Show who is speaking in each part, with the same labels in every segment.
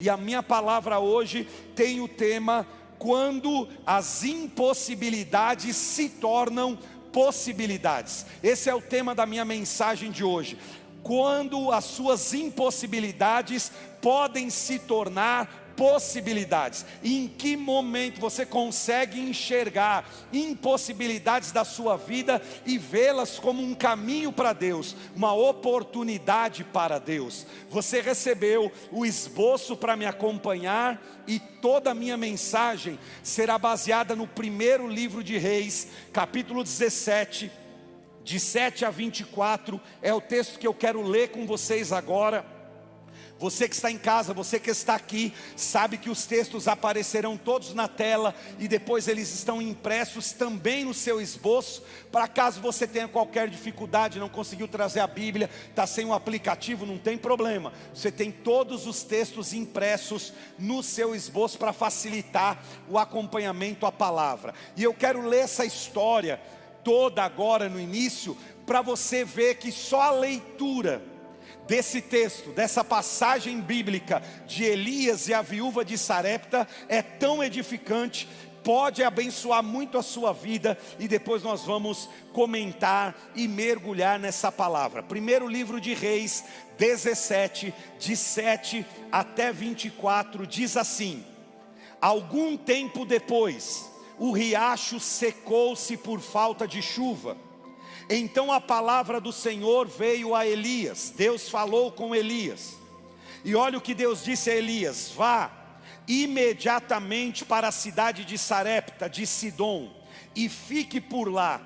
Speaker 1: E a minha palavra hoje tem o tema: quando as impossibilidades se tornam possibilidades. Esse é o tema da minha mensagem de hoje. Quando as suas impossibilidades podem se tornar possibilidades. Em que momento você consegue enxergar impossibilidades da sua vida e vê-las como um caminho para Deus, uma oportunidade para Deus? Você recebeu o esboço para me acompanhar, e toda a minha mensagem será baseada no primeiro livro de Reis, capítulo 17, de 7 a 24, é o texto que eu quero ler com vocês agora. Você que está em casa, você que está aqui, sabe que os textos aparecerão todos na tela e depois eles estão impressos também no seu esboço, para caso você tenha qualquer dificuldade, não conseguiu trazer a Bíblia, está sem o aplicativo, não tem problema. Você tem todos os textos impressos no seu esboço para facilitar o acompanhamento à palavra. E eu quero ler essa história toda agora no início, para você ver que só a leitura desse texto, dessa passagem bíblica de Elias e a viúva de Sarepta é tão edificante, pode abençoar muito a sua vida, e depois nós vamos comentar e mergulhar nessa palavra. Primeiro livro de Reis 17, de 7 até 24, diz assim: algum tempo depois, o riacho secou-se por falta de chuva. Então a palavra do Senhor veio a Elias. Deus falou com Elias, e olha o que Deus disse a Elias: vá imediatamente para a cidade de Sarepta de Sidom e fique por lá.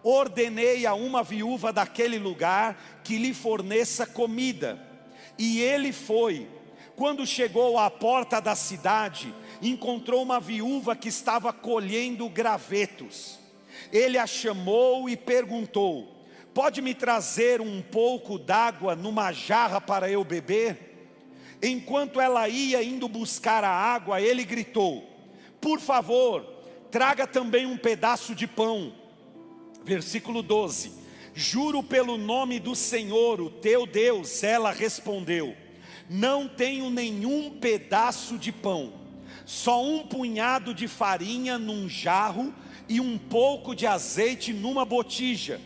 Speaker 1: Ordenei a uma viúva daquele lugar que lhe forneça comida. E ele foi. Quando chegou à porta da cidade, encontrou uma viúva que estava colhendo gravetos. Ele a chamou e perguntou: pode me trazer um pouco d'água numa jarra para eu beber? Enquanto ela ia indo buscar a água, ele gritou: por favor, traga também um pedaço de pão. Versículo 12: juro pelo nome do Senhor, o teu Deus, ela respondeu: não tenho nenhum pedaço de pão, só um punhado de farinha num jarro e um pouco de azeite numa botija.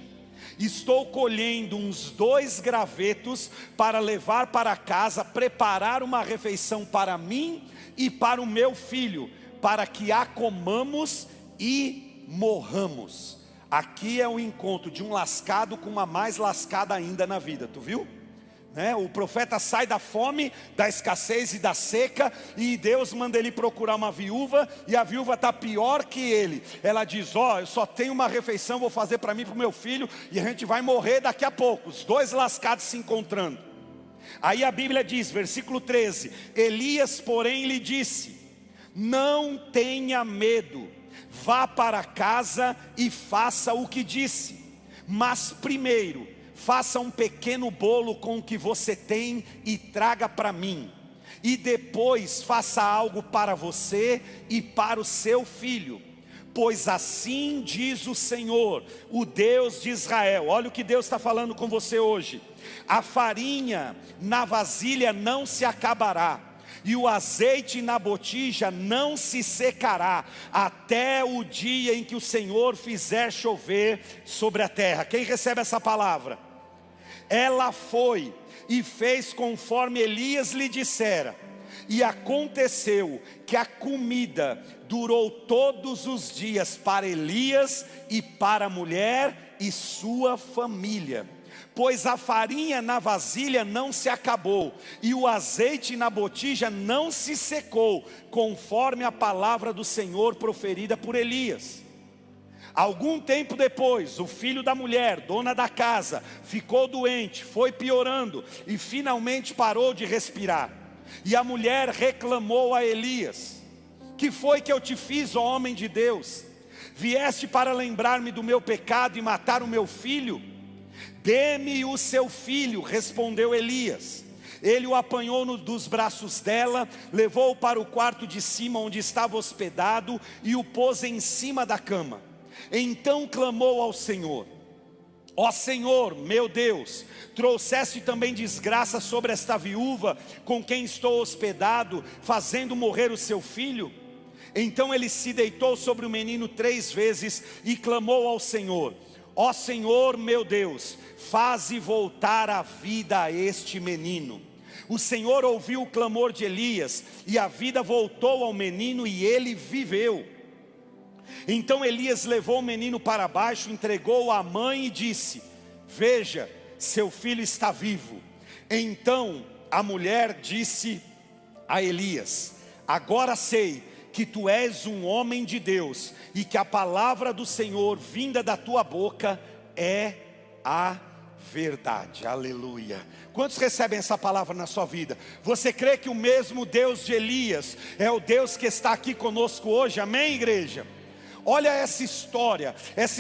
Speaker 1: Estou colhendo uns 2 gravetos para levar para casa, preparar uma refeição para mim e para o meu filho, para que a comamos e morramos. Aqui é o encontro de um lascado com uma mais lascada ainda na vida, tu viu? O profeta sai da fome, da escassez e da seca, e Deus manda ele procurar uma viúva, e a viúva está pior que ele. Ela diz: eu só tenho uma refeição, vou fazer para mim e para o meu filho, e a gente vai morrer daqui a pouco. Os 2 lascados se encontrando. Aí a Bíblia diz, versículo 13: Elias porém lhe disse: não tenha medo, vá para casa e faça o que disse, mas primeiro faça um pequeno bolo com o que você tem e traga para mim, e depois faça algo para você e para o seu filho, pois assim diz o Senhor, o Deus de Israel. Olha o que Deus está falando com você hoje: a farinha na vasilha não se acabará, e o azeite na botija não se secará, até o dia em que o Senhor fizer chover sobre a terra. Quem recebe essa palavra? Ela foi e fez conforme Elias lhe dissera, e aconteceu que a comida durou todos os dias para Elias e para a mulher e sua família, pois a farinha na vasilha não se acabou, e o azeite na botija não se secou, conforme a palavra do Senhor proferida por Elias. Algum tempo depois, o filho da mulher, dona da casa, ficou doente, foi piorando e finalmente parou de respirar. E a mulher reclamou a Elias: que foi que eu te fiz, ó homem de Deus? Vieste para lembrar-me do meu pecado e matar o meu filho? Dê-me o seu filho, respondeu Elias. Ele o apanhou dos braços dela, levou-o para o quarto de cima onde estava hospedado e o pôs em cima da cama. Então clamou ao Senhor: Ó Senhor, meu Deus, trouxeste também desgraça sobre esta viúva com quem estou hospedado, fazendo morrer o seu filho? Então ele se deitou sobre o menino 3 vezes e clamou ao Senhor: ó Senhor, meu Deus, faze voltar a vida a este menino. O Senhor ouviu o clamor de Elias, e a vida voltou ao menino, e ele viveu. Então Elias levou o menino para baixo, entregou-o à mãe e disse: veja, seu filho está vivo. Então a mulher disse a Elias: agora sei que tu és um homem de Deus, e que a palavra do Senhor vinda da tua boca é a verdade. Aleluia. Quantos recebem essa palavra na sua vida? Você crê que o mesmo Deus de Elias é o Deus que está aqui conosco hoje? Amém, igreja? Olha essa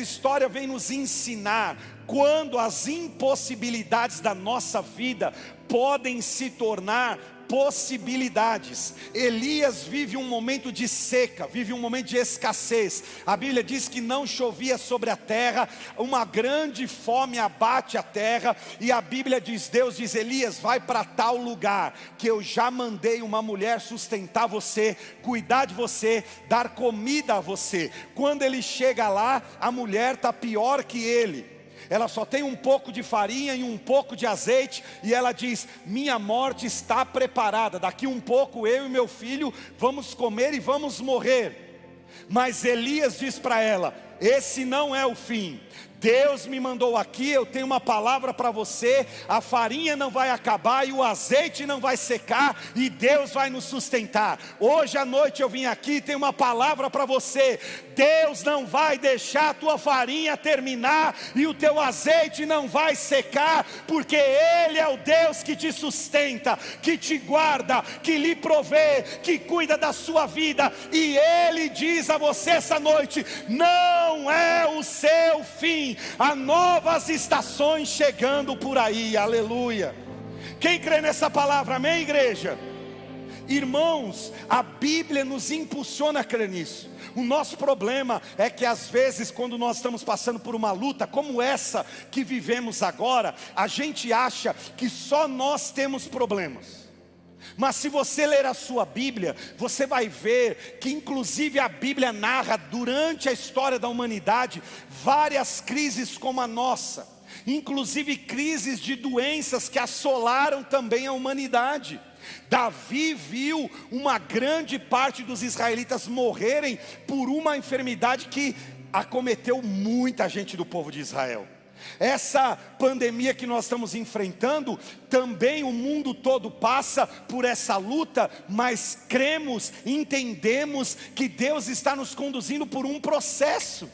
Speaker 1: história vem nos ensinar quando as impossibilidades da nossa vida podem se tornar possibilidades. Elias vive um momento de seca, vive um momento de escassez. A Bíblia diz que não chovia sobre a terra, uma grande fome abate a terra, e a Bíblia diz, Deus diz: Elias, vai para tal lugar, que eu já mandei uma mulher sustentar você, cuidar de você, dar comida a você. Quando ele chega lá, a mulher está pior que ele. Ela só tem um pouco de farinha e um pouco de azeite, e ela diz: minha morte está preparada, daqui um pouco eu e meu filho vamos comer e vamos morrer. Mas Elias diz para ela: esse não é o fim. Deus me mandou aqui, eu tenho uma palavra para você. A farinha não vai acabar e o azeite não vai secar, e Deus vai nos sustentar. Hoje à noite eu vim aqui, tenho uma palavra para você. Deus não vai deixar a tua farinha terminar e o teu azeite não vai secar, porque Ele é o Deus que te sustenta, que te guarda, que lhe provê, que cuida da sua vida. E Ele diz a você essa noite: não é o seu fim. Há novas estações chegando por aí. Aleluia. Quem crê nessa palavra? Amém, igreja? Irmãos, a Bíblia nos impulsiona a crer nisso. O nosso problema é que às vezes, quando nós estamos passando por uma luta como essa que vivemos agora, a gente acha que só nós temos problemas. Mas se você ler a sua Bíblia, você vai ver que inclusive a Bíblia narra durante a história da humanidade várias crises como a nossa, inclusive crises de doenças que assolaram também a humanidade. Davi viu uma grande parte dos israelitas morrerem por uma enfermidade que acometeu muita gente do povo de Israel. Essa pandemia que nós estamos enfrentando, também o mundo todo passa por essa luta, mas cremos, entendemos que Deus está nos conduzindo por um processo.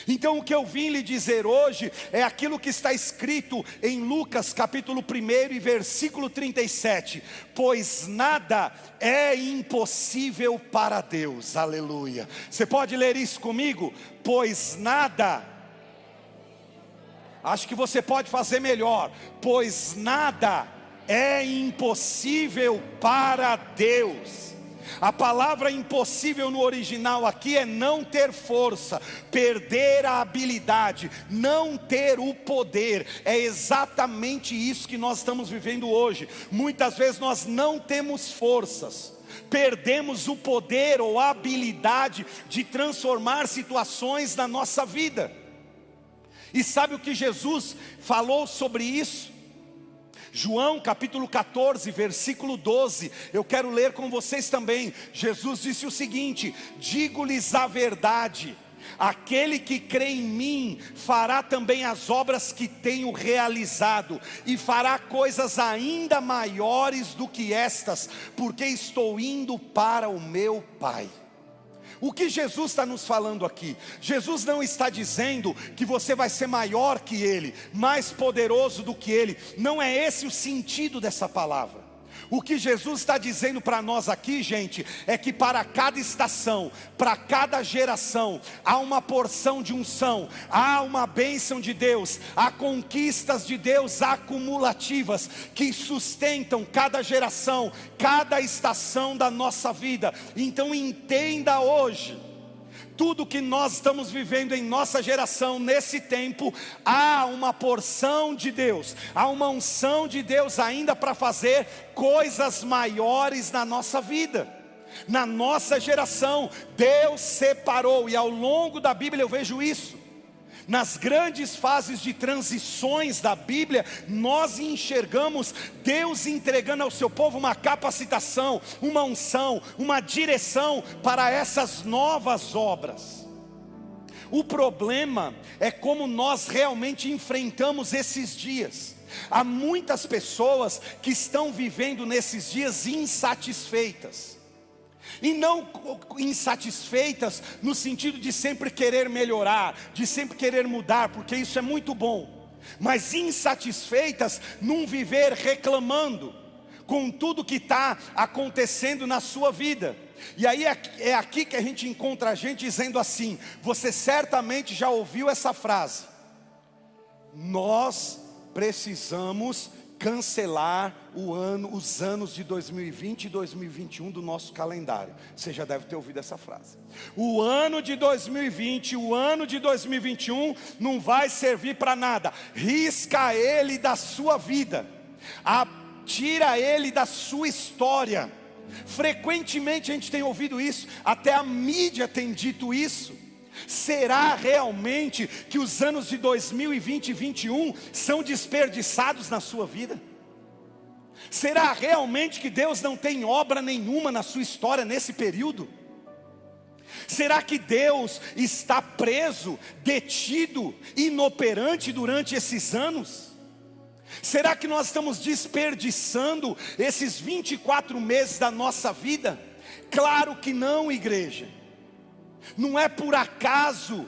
Speaker 1: Então o que eu vim lhe dizer hoje é aquilo que está escrito em Lucas capítulo 1 e versículo 37. Pois nada é impossível para Deus. Aleluia. Você pode ler isso comigo? Pois nada. Acho que você pode fazer melhor. Pois nada é impossível para Deus. A palavra impossível no original aqui é não ter força, perder a habilidade, não ter o poder. É exatamente isso que nós estamos vivendo hoje. Muitas vezes nós não temos forças, perdemos o poder ou a habilidade de transformar situações na nossa vida. E sabe o que Jesus falou sobre isso? João capítulo 14, versículo 12, eu quero ler com vocês também. Jesus disse o seguinte: digo-lhes a verdade, aquele que crê em mim fará também as obras que tenho realizado, e fará coisas ainda maiores do que estas, porque estou indo para o meu Pai. O que Jesus está nos falando aqui? Jesus não está dizendo que você vai ser maior que Ele, mais poderoso do que Ele. Não é esse o sentido dessa palavra. O que Jesus está dizendo para nós aqui, gente, é que para cada estação, para cada geração, há uma porção de unção, há uma bênção de Deus, há conquistas de Deus acumulativas, que sustentam cada geração, cada estação da nossa vida. Então entenda hoje, Tudo que nós estamos vivendo em nossa geração, nesse tempo, há uma porção de Deus, há uma unção de Deus ainda para fazer coisas maiores na nossa vida. Na nossa geração, Deus separou, e ao longo da Bíblia eu vejo isso. Nas grandes fases de transições da Bíblia, nós enxergamos Deus entregando ao seu povo uma capacitação, uma unção, uma direção para essas novas obras. O problema é como nós realmente enfrentamos esses dias. Há muitas pessoas que estão vivendo nesses dias insatisfeitas. E não insatisfeitas no sentido de sempre querer melhorar, de sempre querer mudar, porque isso é muito bom. Mas insatisfeitas num viver reclamando com tudo que está acontecendo na sua vida. E aí é aqui que a gente encontra a gente dizendo assim: você certamente já ouviu essa frase: nós precisamos cancelar os anos de 2020 e 2021 do nosso calendário. Você já deve ter ouvido essa frase. O ano de 2020, o ano de 2021 não vai servir para nada. Risca ele da sua vida, tira ele da sua história. Frequentemente a gente tem ouvido isso, até a mídia tem dito isso. Será realmente que os anos de 2020 e 2021 são desperdiçados na sua vida? Será realmente que Deus não tem obra nenhuma na sua história nesse período? Será que Deus está preso, detido, inoperante durante esses anos? Será que nós estamos desperdiçando esses 24 meses da nossa vida? Claro que não, igreja. Não é por acaso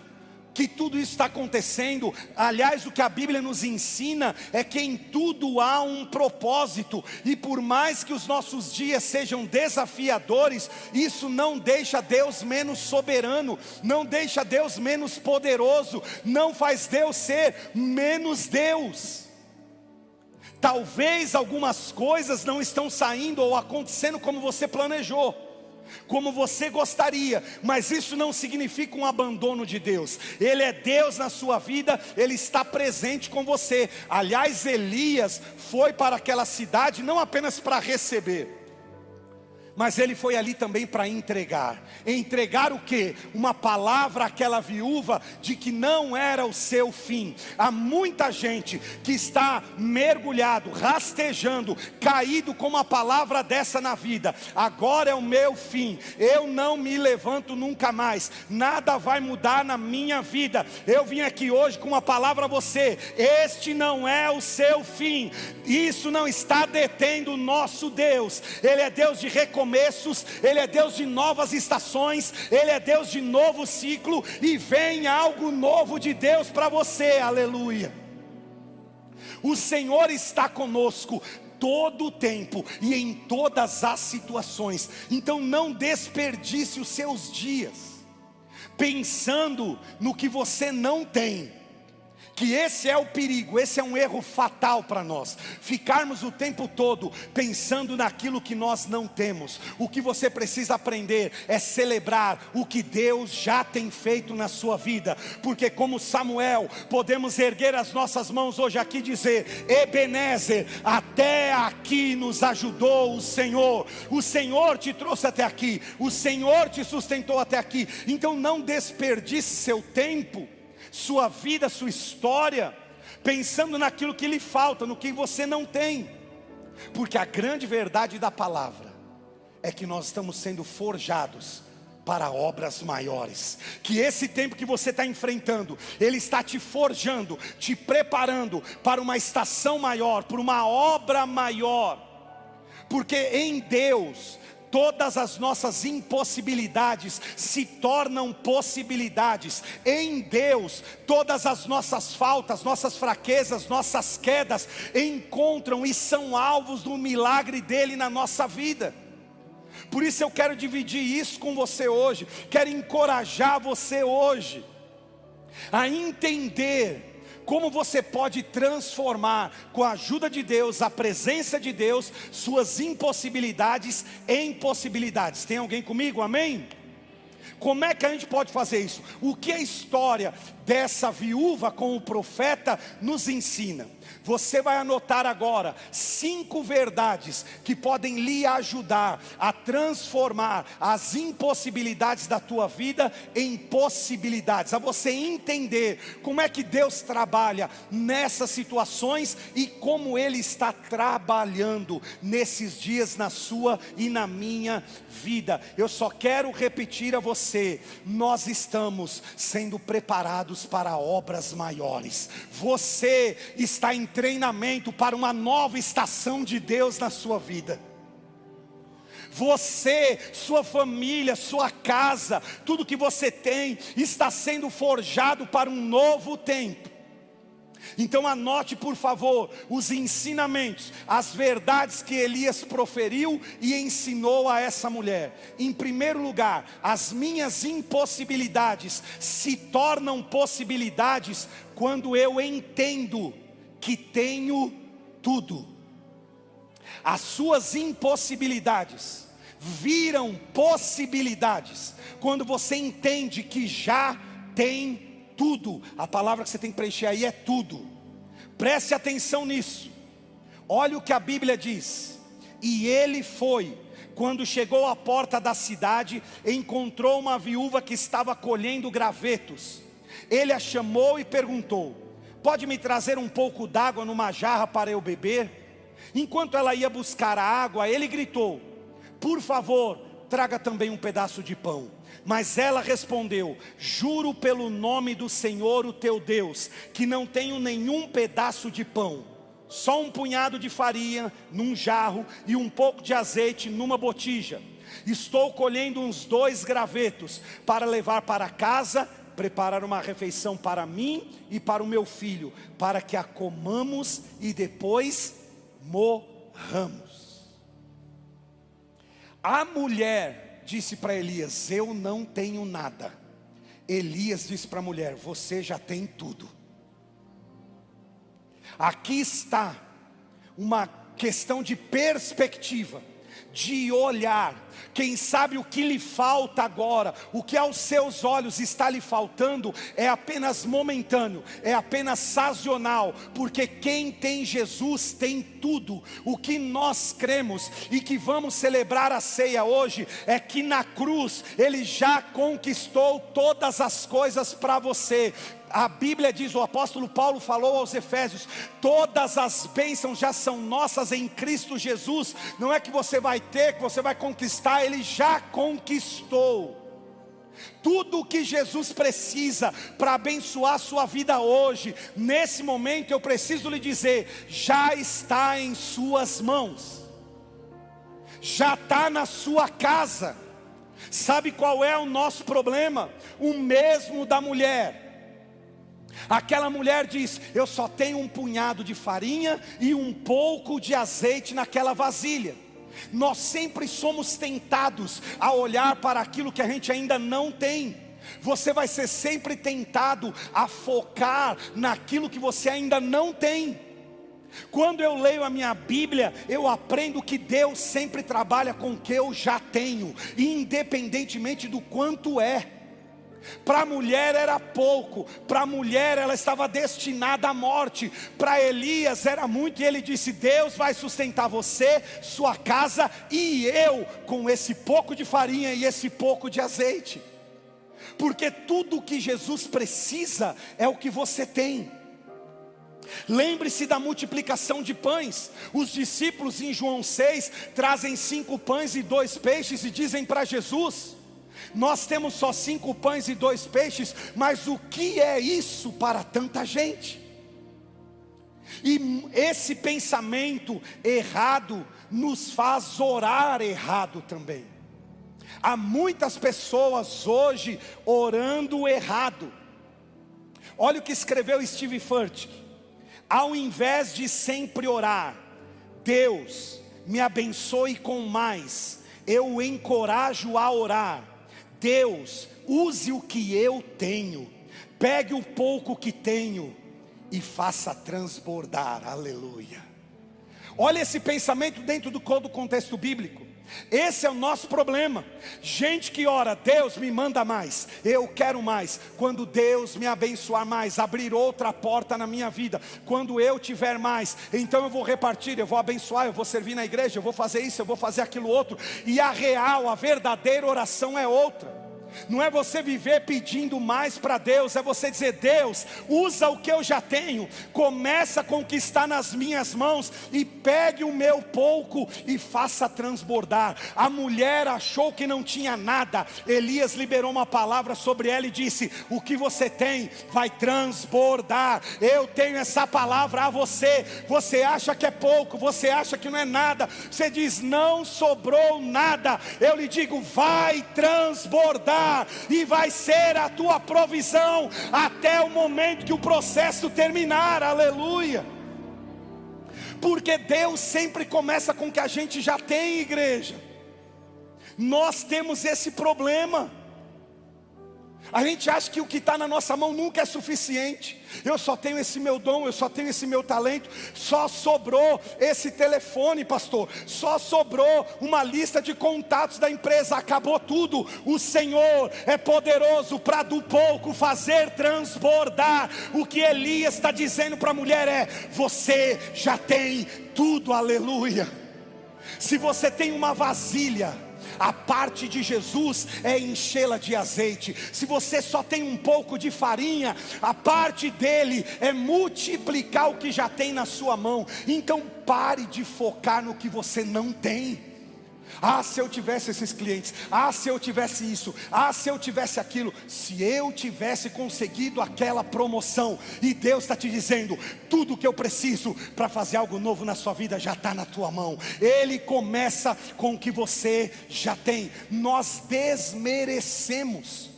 Speaker 1: que tudo isso está acontecendo. Aliás, o que a Bíblia nos ensina é que em tudo há um propósito. E por mais que os nossos dias sejam desafiadores, isso não deixa Deus menos soberano, não deixa Deus menos poderoso, não faz Deus ser menos Deus. Talvez algumas coisas não estão saindo ou acontecendo como você planejou, como você gostaria, mas isso não significa um abandono de Deus. Ele é Deus na sua vida, Ele está presente com você. Aliás, Elias foi para aquela cidade não apenas para receber, mas ele foi ali também para entregar. Entregar o quê? Uma palavra àquela viúva de que não era o seu fim. Há muita gente que está mergulhado, rastejando, caído com uma palavra dessa na vida. Agora é o meu fim, eu não me levanto nunca mais, nada vai mudar na minha vida. Eu vim aqui hoje com uma palavra a você: este não é o seu fim. Isso não está detendo o nosso Deus. Ele é Deus de recomeços, Ele é Deus de novas estações, Ele é Deus de novo ciclo, e vem algo novo de Deus para você, aleluia. O Senhor está conosco todo o tempo e em todas as situações. Então não desperdice os seus dias pensando no que você não tem. Que esse é o perigo, esse é um erro fatal para nós, ficarmos o tempo todo pensando naquilo que nós não temos. O que você precisa aprender é celebrar o que Deus já tem feito na sua vida, porque como Samuel, podemos erguer as nossas mãos hoje aqui e dizer: Ebenezer, até aqui nos ajudou o Senhor te trouxe até aqui, o Senhor te sustentou até aqui. Então não desperdice seu tempo, sua vida, sua história, pensando naquilo que lhe falta, no que você não tem. Porque a grande verdade da palavra é que nós estamos sendo forjados para obras maiores. Que esse tempo que você está enfrentando, Ele está te forjando, te preparando para uma estação maior, para uma obra maior. Porque em Deus todas as nossas impossibilidades se tornam possibilidades. Em Deus, todas as nossas faltas, nossas fraquezas, nossas quedas encontram e são alvos do milagre dele na nossa vida. Por isso eu quero dividir isso com você hoje, quero encorajar você hoje a entender como você pode transformar, com a ajuda de Deus, a presença de Deus, suas impossibilidades em possibilidades. Tem alguém comigo? Amém? Como é que a gente pode fazer isso? O que a história dessa viúva com o profeta nos ensina? Você vai anotar agora 5 verdades que podem lhe ajudar a transformar as impossibilidades da tua vida em possibilidades, a você entender como é que Deus trabalha nessas situações e como Ele está trabalhando nesses dias na sua e na minha vida. Eu só quero repetir a você: nós estamos sendo preparados para obras maiores. Você está em treinamento para uma nova estação de Deus na sua vida. Você, sua família, sua casa, tudo que você tem está sendo forjado para um novo tempo. Então anote, por favor, os ensinamentos, as verdades que Elias proferiu e ensinou a essa mulher. Em primeiro lugar, as minhas impossibilidades se tornam possibilidades quando eu entendo que tenho tudo. As suas impossibilidades viram possibilidades quando você entende que já tem tudo. A palavra que você tem que preencher aí é tudo. Preste atenção nisso. Olha o que a Bíblia diz: e ele foi, quando chegou à porta da cidade, encontrou uma viúva que estava colhendo gravetos. Ele a chamou e perguntou: pode me trazer um pouco d'água numa jarra para eu beber? Enquanto ela ia buscar a água, ele gritou: por favor, traga também um pedaço de pão. Mas ela respondeu: juro pelo nome do Senhor, o teu Deus, que não tenho nenhum pedaço de pão, só um punhado de farinha num jarro e um pouco de azeite numa botija. Estou colhendo uns 2 gravetos para levar para casa, preparar uma refeição para mim e para o meu filho, para que a comamos e depois morramos. A mulher disse para Elias: eu não tenho nada. Elias disse para a mulher: você já tem tudo. Aqui está uma questão de perspectiva, de olhar. Quem sabe o que lhe falta agora, o que aos seus olhos está lhe faltando, é apenas momentâneo, é apenas sazonal, porque quem tem Jesus tem tudo. O que nós cremos e que vamos celebrar a ceia hoje, é que na cruz Ele já conquistou todas as coisas para você. A Bíblia diz, o apóstolo Paulo falou aos Efésios: todas as bênçãos já são nossas em Cristo Jesus. Não é que você vai ter, que você vai conquistar, Ele já conquistou. Tudo o que Jesus precisa para abençoar a sua vida hoje, nesse momento, eu preciso lhe dizer, já está em suas mãos, já está na sua casa. Sabe qual é o nosso problema? O mesmo da mulher. Aquela mulher diz: eu só tenho um punhado de farinha e um pouco de azeite naquela vasilha. Nós sempre somos tentados a olhar para aquilo que a gente ainda não tem. Você vai ser sempre tentado a focar naquilo que você ainda não tem. Quando eu leio a minha Bíblia, eu aprendo que Deus sempre trabalha com o que eu já tenho, independentemente do quanto é. Para a mulher era pouco, para a mulher ela estava destinada à morte, para Elias era muito, e ele disse: Deus vai sustentar você, sua casa e eu, com esse pouco de farinha e esse pouco de azeite. Porque tudo o que Jesus precisa é o que você tem. Lembre-se da multiplicação de pães. Os discípulos em João 6 trazem 5 pães e 2 peixes e dizem para Jesus: nós temos só 5 pães e 2 peixes, mas o que é isso para tanta gente? E esse pensamento errado nos faz orar errado também. Há muitas pessoas hoje orando errado. Olha o que escreveu Steve Furtick: ao invés de sempre orar, Deus me abençoe com mais, eu o encorajo a orar: Deus, use o que eu tenho, pegue o pouco que tenho e faça transbordar. Aleluia. Olha esse pensamento dentro do contexto bíblico. Esse é o nosso problema. Gente que ora, Deus me manda mais, eu quero mais. Quando Deus me abençoar mais, abrir outra porta na minha vida, quando eu tiver mais, então eu vou repartir, eu vou abençoar, eu vou servir na igreja, eu vou fazer isso, eu vou fazer aquilo outro. E a real, a verdadeira oração é outra. Não é você viver pedindo mais para Deus, é você dizer: Deus, usa o que eu já tenho, começa com o que está nas minhas mãos, e pegue o meu pouco e faça transbordar. A mulher achou que não tinha nada, Elias liberou uma palavra sobre ela e disse: o que você tem vai transbordar. Eu tenho essa palavra a você. Você acha que é pouco, você acha que não é nada, você diz: não sobrou nada. Eu lhe digo: vai transbordar, e vai ser a tua provisão até o momento que o processo terminar. Aleluia. Porque Deus sempre começa com o que a gente já tem, igreja. Nós temos esse problema. A gente acha que o que está na nossa mão nunca é suficiente. Eu só tenho esse meu dom, eu só tenho esse meu talento. Só sobrou esse telefone, pastor. Só sobrou uma lista de contatos da empresa. Acabou tudo. O Senhor é poderoso para do pouco fazer transbordar. O que Elias está dizendo para a mulher é: você já tem tudo, aleluia. Se você tem uma vasilha, a parte de Jesus é enchê-la de azeite. Se você só tem um pouco de farinha, a parte dele é multiplicar o que já tem na sua mão. Então pare de focar no que você não tem. Ah, se eu tivesse esses clientes, ah, se eu tivesse isso, ah, se eu tivesse aquilo, se eu tivesse conseguido aquela promoção. E Deus está te dizendo: tudo que eu preciso para fazer algo novo na sua vida já está na tua mão. Ele começa com o que você já tem. Nós desmerecemos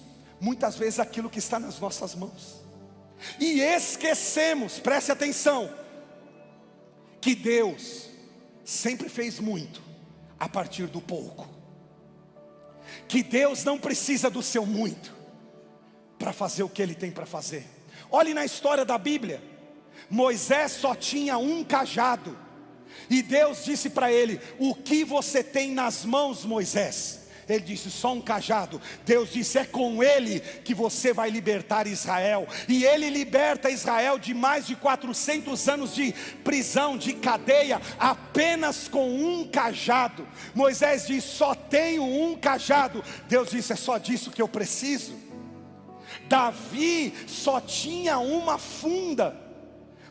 Speaker 1: muitas vezes aquilo que está nas nossas mãos, e esquecemos, preste atenção, que Deus sempre fez muito a partir do pouco. Que Deus não precisa do seu muito para fazer o que Ele tem para fazer. Olhe na história da Bíblia. Moisés só tinha um cajado, e Deus disse para ele: o que você tem nas mãos, Moisés? Ele disse: só um cajado. Deus disse: é com ele que você vai libertar Israel. E ele liberta Israel de mais de 400 anos de prisão, de cadeia, apenas com um cajado. Moisés diz: só tenho um cajado. Deus disse: é só disso que eu preciso. Davi só tinha uma funda,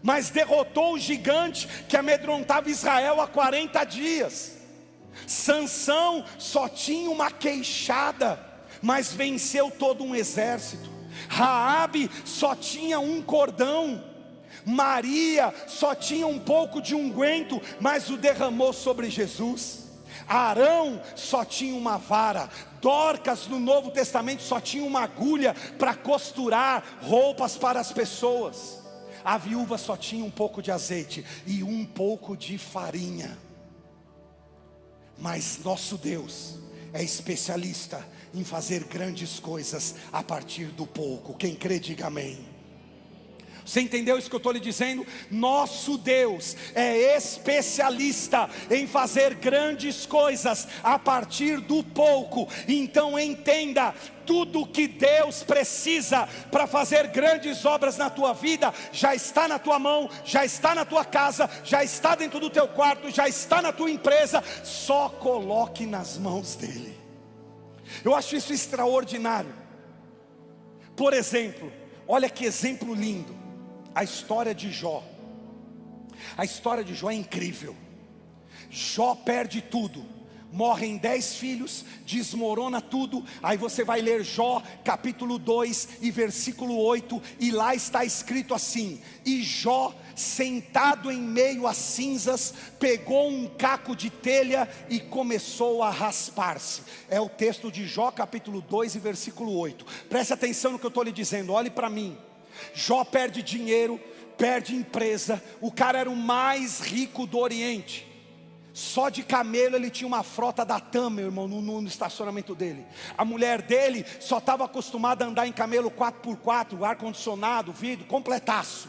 Speaker 1: mas derrotou o gigante que amedrontava Israel há 40 dias. Sansão só tinha uma queixada, mas venceu todo um exército. Raabe só tinha um cordão. Maria só tinha um pouco de unguento, mas o derramou sobre Jesus. Arão só tinha uma vara. Dorcas no Novo Testamento só tinha uma agulha para costurar roupas para as pessoas. A viúva só tinha um pouco de azeite e um pouco de farinha. Mas nosso Deus é especialista em fazer grandes coisas a partir do pouco. Quem crê, diga amém. Você entendeu isso que eu estou lhe dizendo? Nosso Deus é especialista em fazer grandes coisas a partir do pouco. Então entenda: tudo que Deus precisa para fazer grandes obras na tua vida já está na tua mão, já está na tua casa, já está dentro do teu quarto, já está na tua empresa. Só coloque nas mãos dele. Eu acho isso extraordinário. Por exemplo, olha que exemplo lindo, a história de Jó. A história de Jó é incrível. Jó perde tudo, morrem 10 filhos, desmorona tudo. Aí você vai ler Jó capítulo 2 e versículo 8, e lá está escrito assim: e Jó, sentado em meio às cinzas, pegou um caco de telha e começou a raspar-se. É o texto de Jó capítulo 2 e versículo 8. Preste atenção no que eu estou lhe dizendo, olhe para mim. Jó perde dinheiro, perde empresa. O cara era o mais rico do Oriente. Só de camelo ele tinha uma frota da TAM, meu irmão, no estacionamento dele. A mulher dele só estava acostumada a andar em camelo 4x4, ar-condicionado, vidro, completaço.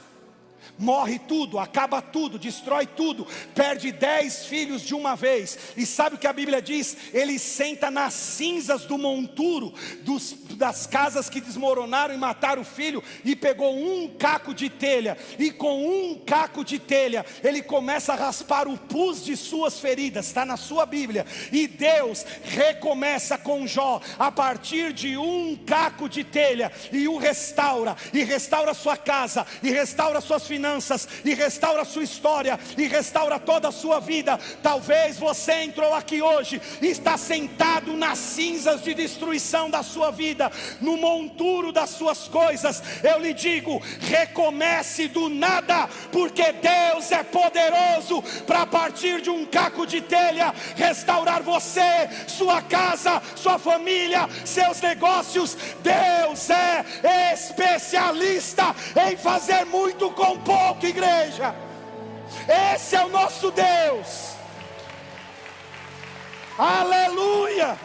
Speaker 1: Morre tudo, acaba tudo, destrói tudo, perde 10 filhos de uma vez. E sabe o que a Bíblia diz? Ele senta nas cinzas do monturo das casas que desmoronaram e mataram o filho, e pegou um caco de telha, e com um caco de telha ele começa a raspar o pus de suas feridas. Está na sua Bíblia. E Deus recomeça com Jó a partir de um caco de telha, e o restaura, e restaura sua casa, e restaura suas finanças, e restaura a sua história, e restaura toda a sua vida. Talvez você entrou aqui hoje e está sentado nas cinzas de destruição da sua vida, no monturo das suas coisas. Eu lhe digo, recomece do nada, porque Deus é poderoso para, a partir de um caco de telha, restaurar você, sua casa, sua família, seus negócios. Deus é especialista em fazer muito com pouco, igreja. Esse é o nosso Deus. Aleluia.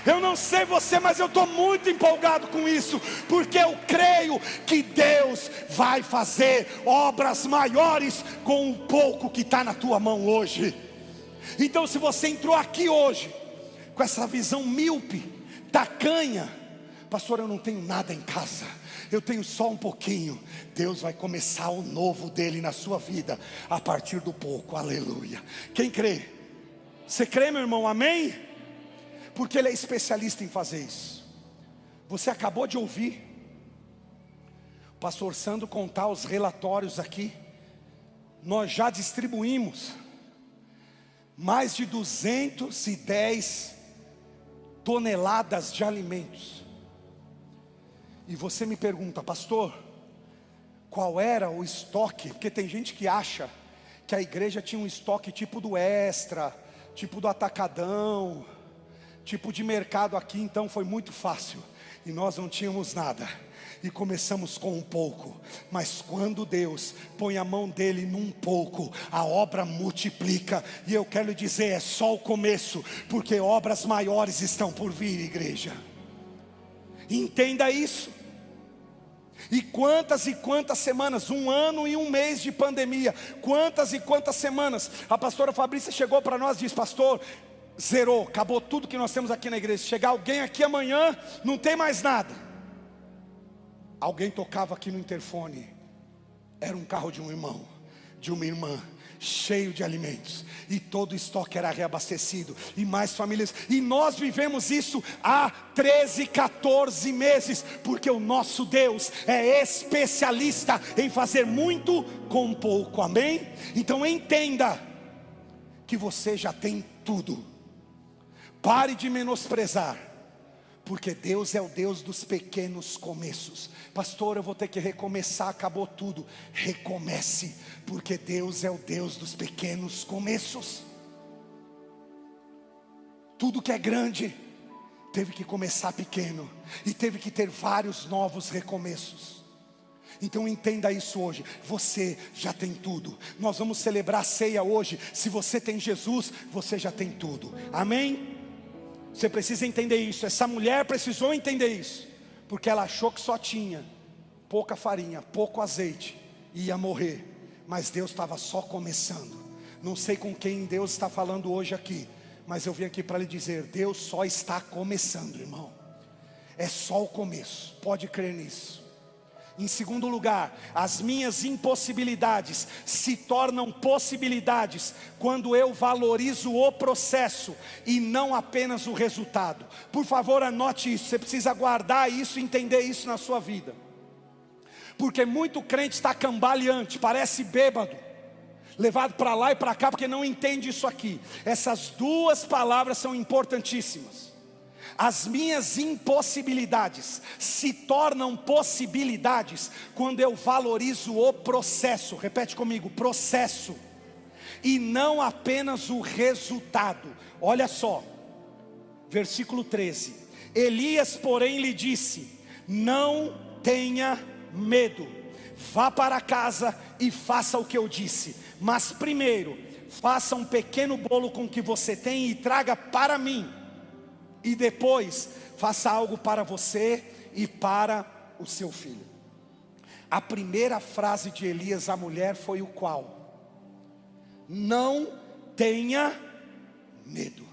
Speaker 1: Eu não sei você, mas eu estou muito empolgado com isso, porque eu creio que Deus vai fazer obras maiores com o pouco que está na tua mão hoje. Então, se você entrou aqui hoje com essa visão míope, tacanha, pastor, eu não tenho nada em casa, eu tenho só um pouquinho. Deus vai começar o novo dele na sua vida a partir do pouco. Aleluia. Quem crê? Você crê, meu irmão? Amém? Porque ele é especialista em fazer isso. Você acabou de ouvir o pastor Sandro contar os relatórios aqui. Nós já distribuímos mais de 210 toneladas de alimentos. E você me pergunta, pastor, qual era o estoque? Porque tem gente que acha que a igreja tinha um estoque tipo do Extra, tipo do Atacadão, tipo de mercado aqui. Então foi muito fácil, e nós não tínhamos nada, e começamos com um pouco. Mas quando Deus põe a mão dele num pouco, a obra multiplica. E eu quero lhe dizer, é só o começo, porque obras maiores estão por vir, igreja. Entenda isso. E quantas semanas, 1 ano e 1 mês de pandemia, quantas e quantas semanas. A pastora Fabrícia chegou para nós e disse, pastor, zerou, acabou tudo que nós temos aqui na igreja. Se chegar alguém aqui amanhã, não tem mais nada. Alguém tocava aqui no interfone, era um carro de um irmão, de uma irmã, cheio de alimentos, e todo o estoque era reabastecido, e mais famílias. E nós vivemos isso há 13, 14 meses, porque o nosso Deus é especialista em fazer muito com pouco. Amém? Então entenda que você já tem tudo. Pare de menosprezar, porque Deus é o Deus dos pequenos começos. Pastor, eu vou ter que recomeçar, acabou tudo. Recomece, porque Deus é o Deus dos pequenos começos. Tudo que é grande teve que começar pequeno, e teve que ter vários novos recomeços. Então entenda isso hoje, você já tem tudo. Nós vamos celebrar a ceia hoje. Se você tem Jesus, você já tem tudo. Amém? Você precisa entender isso. Essa mulher precisou entender isso, porque ela achou que só tinha pouca farinha, pouco azeite, e ia morrer. Mas Deus estava só começando. Não sei com quem Deus está falando hoje aqui, mas eu vim aqui para lhe dizer, Deus só está começando, irmão. É só o começo, pode crer nisso. Em segundo lugar, as minhas impossibilidades se tornam possibilidades quando eu valorizo o processo e não apenas o resultado. Por favor, anote isso. Você precisa guardar isso e entender isso na sua vida, porque muito crente está cambaleante, parece bêbado, levado para lá e para cá, porque não entende isso aqui. Essas duas palavras são importantíssimas. As minhas impossibilidades se tornam possibilidades quando eu valorizo o processo. Repete comigo, processo, e não apenas o resultado. Olha só, versículo 13. Elias, porém, lhe disse: não tenha medo, vá para casa e faça o que eu disse. Mas primeiro, faça um pequeno bolo com o que você tem e traga para mim. E depois, faça algo para você e para o seu filho. a primeira frase de Elias à mulher foi o qual? Não tenha medo.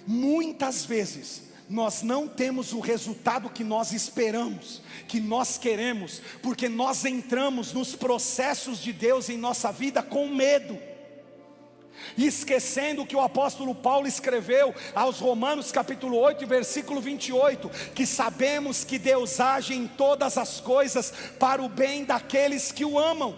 Speaker 1: Muitas vezes nós não temos o resultado que nós esperamos, que nós queremos, porque nós entramos nos processos de Deus em nossa vida com medo, esquecendo que o apóstolo Paulo escreveu aos Romanos capítulo 8 versículo 28, que sabemos que Deus age em todas as coisas para o bem daqueles que o amam.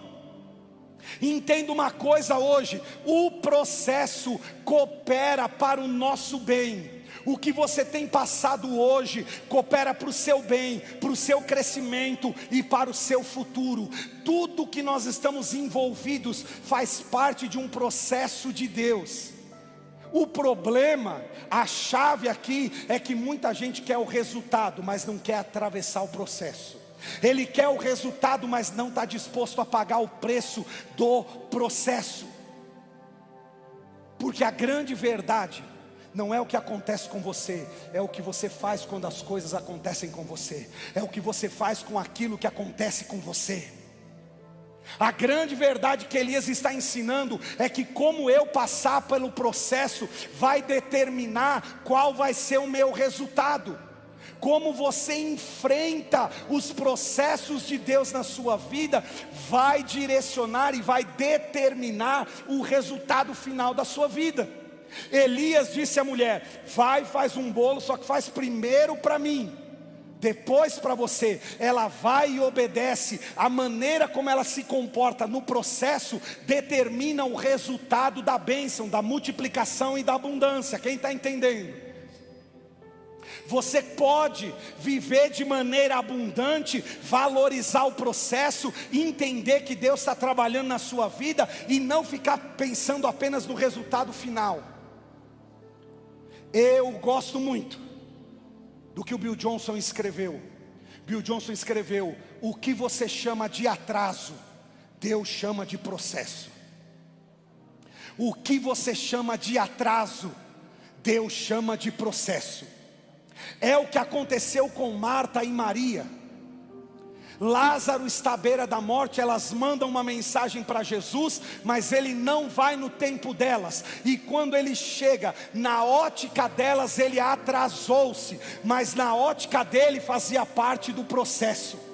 Speaker 1: Entenda uma coisa hoje, o processo coopera para o nosso bem. O que você tem passado hoje coopera para o seu bem, para o seu crescimento e para o seu futuro. Tudo que nós estamos envolvidos faz parte de um processo de Deus. O problema, a chave aqui é que muita gente quer o resultado, mas não quer atravessar o processo. Ele quer o resultado, mas não está disposto a pagar o preço do processo. Porque a grande verdade não é o que acontece com você, é o que você faz quando as coisas acontecem com você. É o que você faz com aquilo que acontece com você. A grande verdade que Elias está ensinando é que como eu passar pelo processo vai determinar qual vai ser o meu resultado. Como você enfrenta os processos de Deus na sua vida vai direcionar e vai determinar o resultado final da sua vida. Elias disse à mulher: vai, faz um bolo, só que faz primeiro para mim, depois para você. Ela vai e obedece. A maneira como ela se comporta no processo determina o resultado da bênção, da multiplicação e da abundância. Quem está entendendo? Você pode viver de maneira abundante, valorizar o processo, entender que Deus está trabalhando na sua vida e não ficar pensando apenas no resultado final. Eu gosto muito do que o Bill Johnson escreveu. Bill Johnson escreveu: o que você chama de atraso, Deus chama de processo. O que você chama de atraso, Deus chama de processo. É o que aconteceu com Marta e Maria. Lázaro está à beira da morte, elas mandam uma mensagem para Jesus, mas ele não vai no tempo delas. E quando ele chega, na ótica delas ele atrasou-se, mas na ótica dele fazia parte do processo.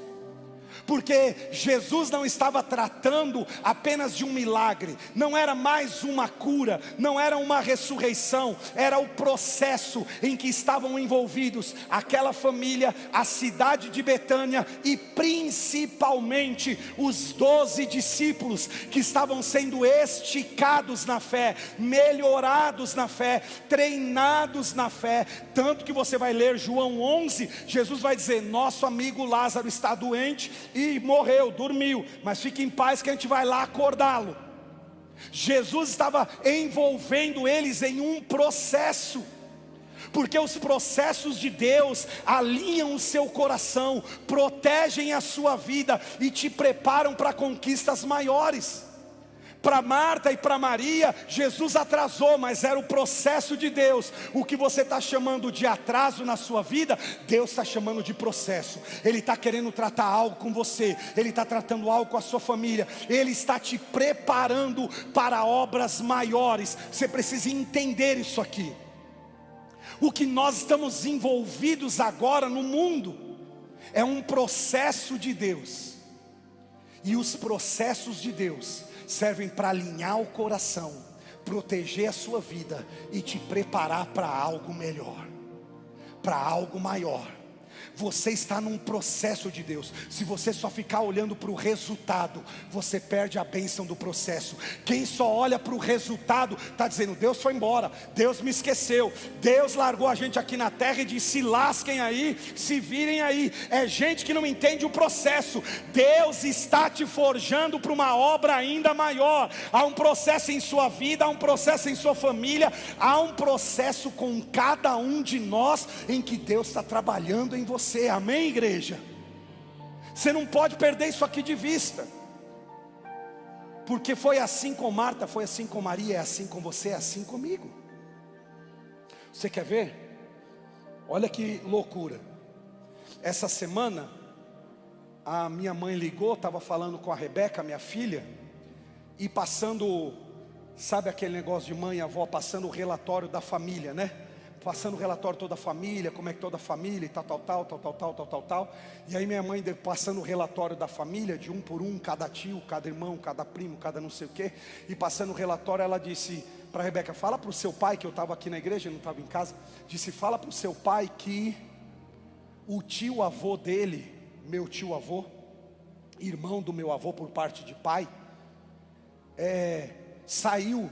Speaker 1: Porque Jesus não estava tratando apenas de um milagre, não era mais uma cura, não era uma ressurreição, era o processo em que estavam envolvidos aquela família, a cidade de Betânia e principalmente os 12 discípulos que estavam sendo esticados na fé, melhorados na fé, treinados na fé. Tanto que você vai ler João 11, Jesus vai dizer: nosso amigo Lázaro está doente e morreu, dormiu, mas fique em paz que a gente vai lá acordá-lo. Jesus estava envolvendo eles em um processo, porque os processos de Deus alinham o seu coração, protegem a sua vida e te preparam para conquistas maiores. Para Marta e para Maria, Jesus atrasou, mas era o processo de Deus. O que você está chamando de atraso na sua vida, Deus está chamando de processo. Ele está querendo tratar algo com você, Ele está tratando algo com a sua família, Ele está te preparando para obras maiores. Você precisa entender isso aqui. O que nós estamos envolvidos agora no mundo é um processo de Deus. E os processos de Deus servem para alinhar o coração, proteger a sua vida e te preparar para algo melhor, para algo maior. Você está num processo de Deus. Se você só ficar olhando para o resultado, você perde a bênção do processo. Quem só olha para o resultado está dizendo: Deus foi embora, Deus me esqueceu, Deus largou a gente aqui na terra e disse: se lasquem aí, se virem aí. É gente que não entende o processo. Deus está te forjando para uma obra ainda maior. Há um processo em sua vida, há um processo em sua família, há um processo com cada um de nós em que Deus está trabalhando em você. Amém, igreja? Você não pode perder isso aqui de vista, porque foi assim com Marta, foi assim com Maria, é assim com você, é assim comigo. Você quer ver? Olha que loucura. Essa semana a minha mãe ligou, estava falando com a Rebeca, minha filha, e passando, sabe aquele negócio de mãe e avó, passando o relatório da família, né? Passando o relatório toda a família, como é que toda a família, e tal. E aí minha mãe passando o relatório da família, de um por um, cada tio, cada irmão, cada primo, cada não sei o quê. E passando o relatório, ela disse para a Rebeca, fala para o seu pai, que eu estava aqui na igreja, eu não estava em casa. Disse, fala para o seu pai que o tio avô dele, meu tio avô, irmão do meu avô por parte de pai, saiu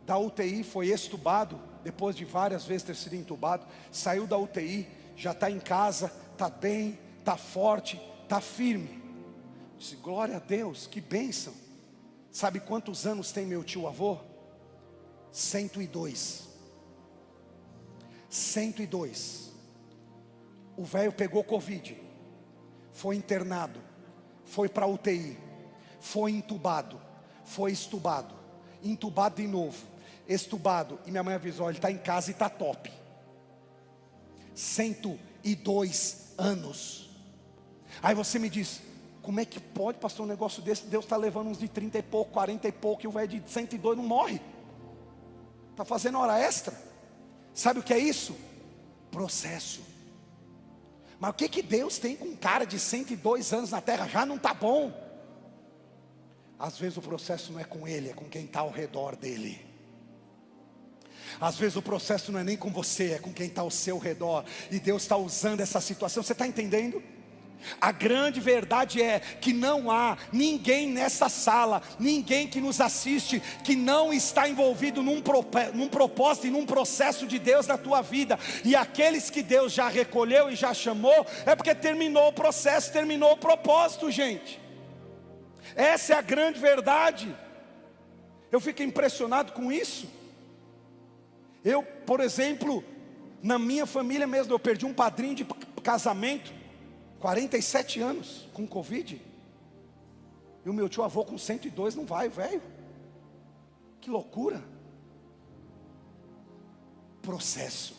Speaker 1: da UTI, foi extubado, depois de várias vezes ter sido entubado, saiu da UTI, já está em casa, está bem, está forte, está firme. Disse, glória a Deus, que bênção. Sabe quantos anos tem meu tio avô? 102. 102. O velho pegou Covid, foi internado, foi para a UTI, foi entubado, foi estubado, entubado de novo, estubado, e minha mãe avisou, ele está em casa e está top. 102 anos. Aí você me diz, como é que pode, pastor, um negócio desse? Deus está levando uns de 30 e pouco, 40 e pouco, e o velho de 102 não morre, está fazendo hora extra. Sabe o que é isso? Processo. Mas o que Deus tem com um cara de 102 anos na terra? Já não está bom. Às vezes o processo não é com ele, é com quem está ao redor dele. Às vezes o processo não é nem com você, é com quem está ao seu redor. E Deus está usando essa situação, você está entendendo? A grande verdade é que não há ninguém nessa sala, ninguém que nos assiste, que não está envolvido num propósito e num processo de Deus na tua vida. E aqueles que Deus já recolheu e já chamou, é porque terminou o processo, terminou o propósito, gente. Essa é a grande verdade. Eu fico impressionado com isso. Eu, por exemplo, na minha família mesmo, eu perdi um padrinho de casamento, 47 anos, com Covid. E o meu tio avô com 102 não vai, velho. Que loucura. Processo.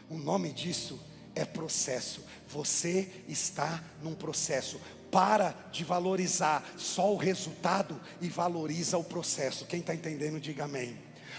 Speaker 1: O nome disso é processo. Você está num processo. Para de valorizar só o resultado e valoriza o processo. Quem está entendendo, diga amém.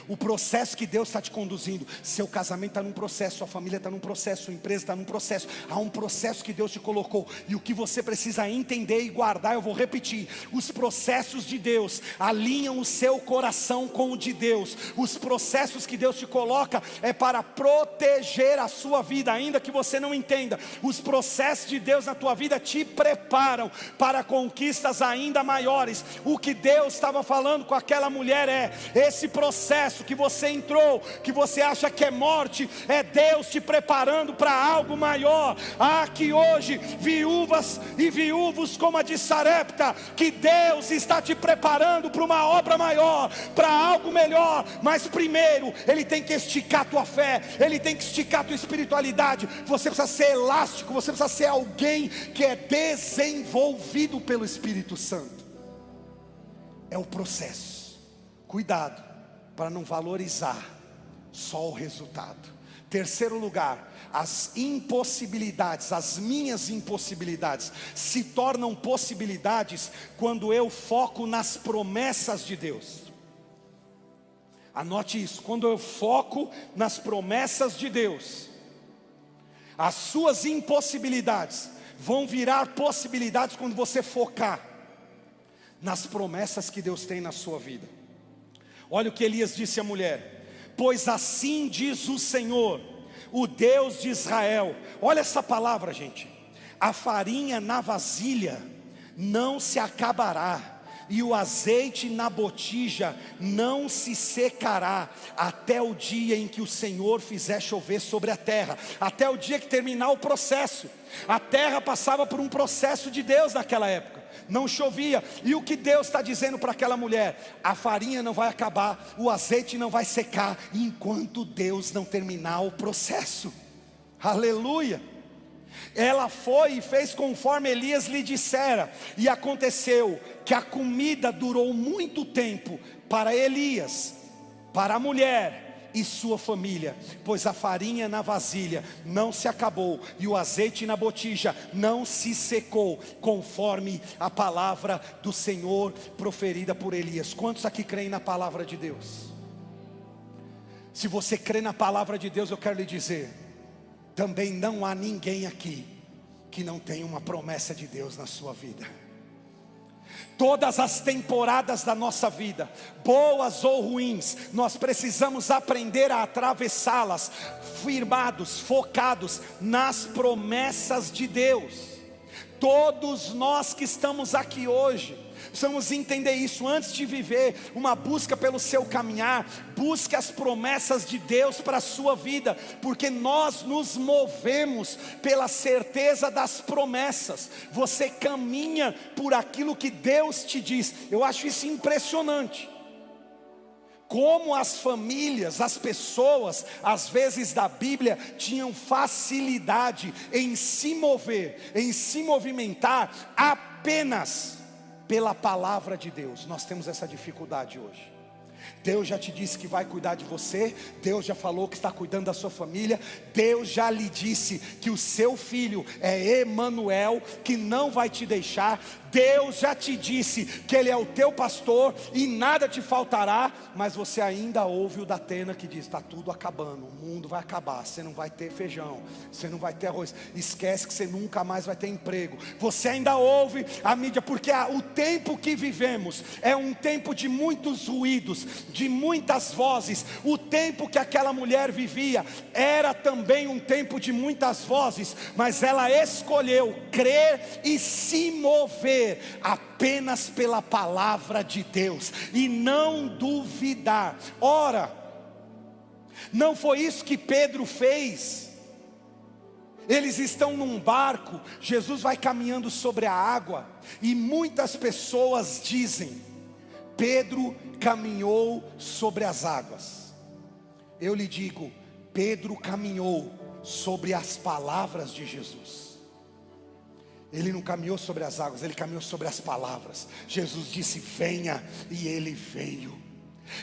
Speaker 1: O processo que Deus está te conduzindo, seu casamento está num processo, sua família está num processo, sua empresa está num processo. Há um processo que Deus te colocou, e o que você precisa entender e guardar, eu vou repetir: os processos de Deus alinham o seu coração com o de Deus. Os processos que Deus te coloca é para proteger a sua vida, ainda que você não entenda. Os processos de Deus na tua vida te preparam para conquistas ainda maiores. O que Deus estava falando com aquela mulher é: esse processo que você entrou, que você acha que é morte, é Deus te preparando para algo maior. Há aqui hoje viúvas e viúvos como a de Sarepta, que Deus está te preparando para uma obra maior, para algo melhor. Mas primeiro Ele tem que esticar a tua fé, Ele tem que esticar a tua espiritualidade. Você precisa ser elástico, você precisa ser alguém que é desenvolvido pelo Espírito Santo. É o processo. Cuidado para não valorizar só o resultado. Terceiro lugar, as impossibilidades, as minhas impossibilidades, se tornam possibilidades quando eu foco nas promessas de Deus. Anote isso: quando eu foco nas promessas de Deus, as suas impossibilidades vão virar possibilidades quando você focar nas promessas que Deus tem na sua vida. Olha o que Elias disse à mulher: pois assim diz o Senhor, o Deus de Israel. Olha essa palavra, gente: a farinha na vasilha não se acabará, e o azeite na botija não se secará, até o dia em que o Senhor fizer chover sobre a terra. Até o dia que terminar o processo. A terra passava por um processo de Deus naquela época, não chovia. E o que Deus está dizendo para aquela mulher: a farinha não vai acabar, o azeite não vai secar, enquanto Deus não terminar o processo. Aleluia. Ela foi e fez conforme Elias lhe dissera, e aconteceu que a comida durou muito tempo para Elias, para a mulher e sua família, pois a farinha na vasilha não se acabou e o azeite na botija não se secou, conforme a palavra do Senhor proferida por Elias. Quantos aqui creem na palavra de Deus? Se você crê na palavra de Deus, eu quero lhe dizer, também não há ninguém aqui que não tenha uma promessa de Deus na sua vida. Todas as temporadas da nossa vida, boas ou ruins, nós precisamos aprender a atravessá-las, firmados, focados nas promessas de Deus. Todos nós que estamos aqui hoje, precisamos entender isso. Antes de viver uma busca pelo seu caminhar, busque as promessas de Deus para a sua vida, porque nós nos movemos pela certeza das promessas. Você caminha por aquilo que Deus te diz. Eu acho isso impressionante, como as famílias, as pessoas, às vezes da Bíblia, tinham facilidade em se mover, em se movimentar apenas pela palavra de Deus. Nós temos essa dificuldade hoje. Deus já te disse que vai cuidar de você, Deus já falou que está cuidando da sua família, Deus já lhe disse que o seu filho é Emanuel, que não vai te deixar, Deus já te disse que Ele é o teu pastor e nada te faltará, mas você ainda ouve o Datena que diz, está tudo acabando, o mundo vai acabar, você não vai ter feijão, você não vai ter arroz, esquece que você nunca mais vai ter emprego. Você ainda ouve a mídia, porque o tempo que vivemos é um tempo de muitos ruídos, de muitas vozes. O tempo que aquela mulher vivia era também um tempo de muitas vozes, mas ela escolheu crer e se mover apenas pela palavra de Deus e não duvidar. Ora, não foi isso que Pedro fez. Eles estão num barco, Jesus vai caminhando sobre a água e muitas pessoas dizem, Pedro caminhou sobre as águas. Eu lhe digo, Pedro caminhou sobre as palavras de Jesus. Ele não caminhou sobre as águas, ele caminhou sobre as palavras. Jesus disse, venha, e ele veio.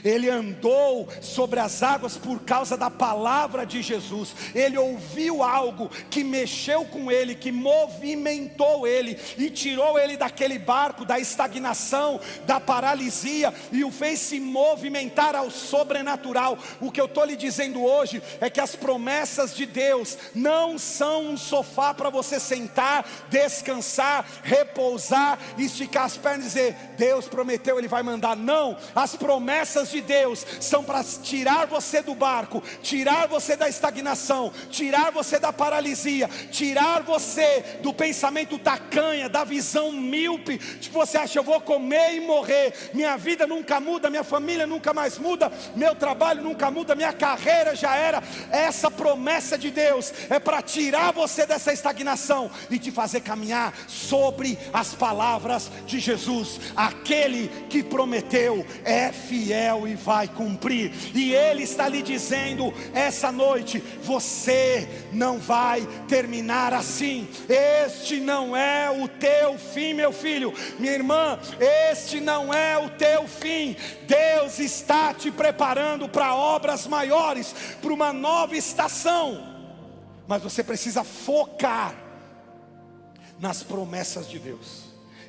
Speaker 1: Ele andou sobre as águas por causa da palavra de Jesus. Ele ouviu algo que mexeu com ele, que movimentou ele e tirou ele daquele barco, da estagnação, da paralisia, e o fez se movimentar ao sobrenatural. O que eu estou lhe dizendo hoje é que as promessas de Deus não são um sofá para você sentar, descansar, repousar, esticar as pernas e dizer, Deus prometeu, Ele vai mandar. Não, as promessas de Deus são para tirar você do barco, tirar você da estagnação, tirar você da paralisia, tirar você do pensamento tacanha, da visão míope, de que você acha, eu vou comer e morrer, minha vida nunca muda, minha família nunca mais muda, meu trabalho nunca muda, minha carreira já era. Essa promessa de Deus é para tirar você dessa estagnação e te fazer caminhar sobre as palavras de Jesus. Aquele que prometeu é fiel e vai cumprir, e Ele está lhe dizendo essa noite, você não vai terminar assim. Este não é o teu fim, meu filho, minha irmã, este não é o teu fim. Deus está te preparando para obras maiores, para uma nova estação, mas você precisa focar nas promessas de Deus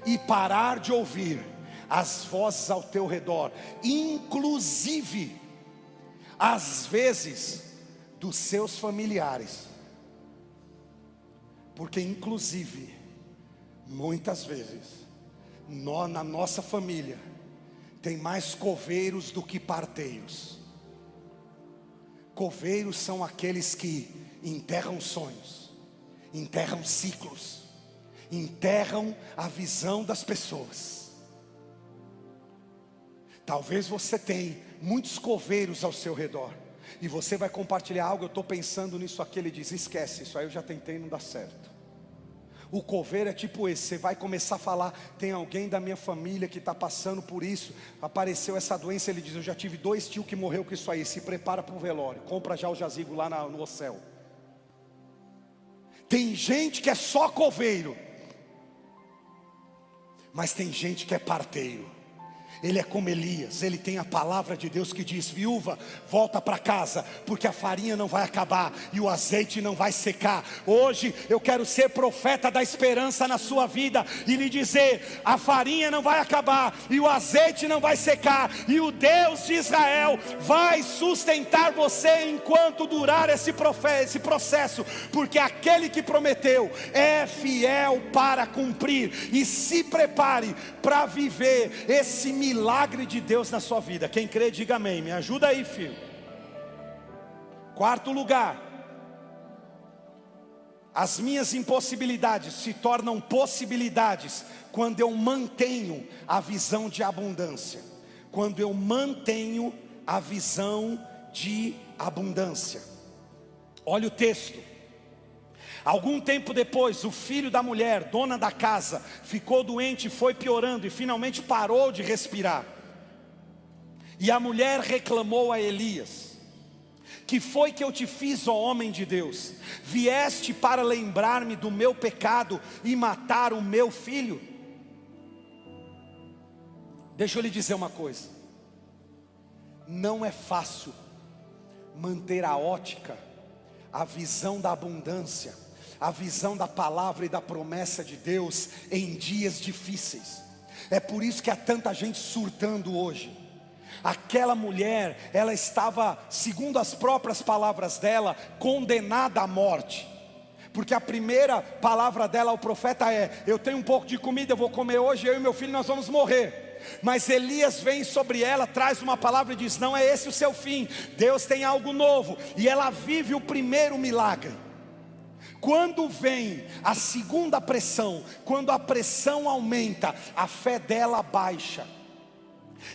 Speaker 1: e parar de ouvir as vozes ao teu redor, inclusive, às vezes, dos seus familiares, porque inclusive, muitas vezes, na nossa família, tem mais coveiros do que parteiros. Coveiros são aqueles que enterram sonhos, enterram ciclos, enterram a visão das pessoas. Talvez você tenha muitos coveiros ao seu redor, e você vai compartilhar algo, eu estou pensando nisso aqui, ele diz, esquece, isso aí eu já tentei, não dá certo. O coveiro é tipo esse, você vai começar a falar, tem alguém da minha família que está passando por isso, apareceu essa doença, ele diz, eu já tive 2 tios que morreu com isso aí, se prepara para o velório, compra já o jazigo lá no hotel. Tem gente que é só coveiro, mas tem gente que é parteiro. Ele é como Elias, ele tem a palavra de Deus que diz: viúva, volta para casa, porque a farinha não vai acabar e o azeite não vai secar. Hoje eu quero ser profeta da esperança na sua vida e lhe dizer: a farinha não vai acabar e o azeite não vai secar, e o Deus de Israel vai sustentar você enquanto durar esse processo, porque aquele que prometeu é fiel para cumprir. E se prepare para viver esse milagre de Deus na sua vida. Quem crê, diga amém. Me ajuda aí, filho. Quarto lugar, as minhas impossibilidades se tornam possibilidades quando eu mantenho a visão de abundância. Quando eu mantenho a visão de abundância. Olha o texto. Algum tempo depois, o filho da mulher, dona da casa, ficou doente e foi piorando, e finalmente parou de respirar. E a mulher reclamou a Elias: que foi que eu te fiz, ó homem de Deus? Vieste para lembrar-me do meu pecado e matar o meu filho? Deixa eu lhe dizer uma coisa: não é fácil manter a ótica, a visão da abundância, a visão da palavra e da promessa de Deus em dias difíceis. É por isso que há tanta gente surtando hoje. Aquela mulher, ela estava, segundo as próprias palavras dela, condenada à morte. Porque a primeira palavra dela ao profeta é: eu tenho um pouco de comida, eu vou comer hoje, eu e meu filho nós vamos morrer. Mas Elias vem sobre ela, traz uma palavra e diz: não é esse o seu fim, Deus tem algo novo. E ela vive o primeiro milagre. Quando vem a segunda pressão, quando a pressão aumenta, a fé dela baixa.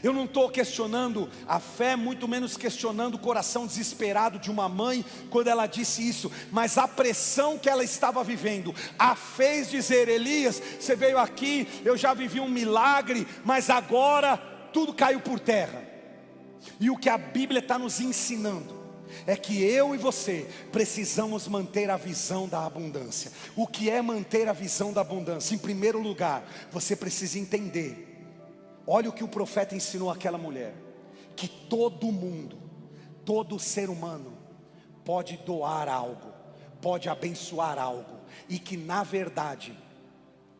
Speaker 1: Eu não estou questionando a fé, muito menos questionando o coração desesperado de uma mãe quando ela disse isso, mas a pressão que ela estava vivendo a fez dizer: Elias, você veio aqui, eu já vivi um milagre, mas agora tudo caiu por terra. E o que a Bíblia está nos ensinando é que eu e você precisamos manter a visão da abundância. O que é manter a visão da abundância? Em primeiro lugar, você precisa entender. Olha o que o profeta ensinou àquela mulher: que todo mundo, todo ser humano pode doar algo, pode abençoar algo, e que na verdade,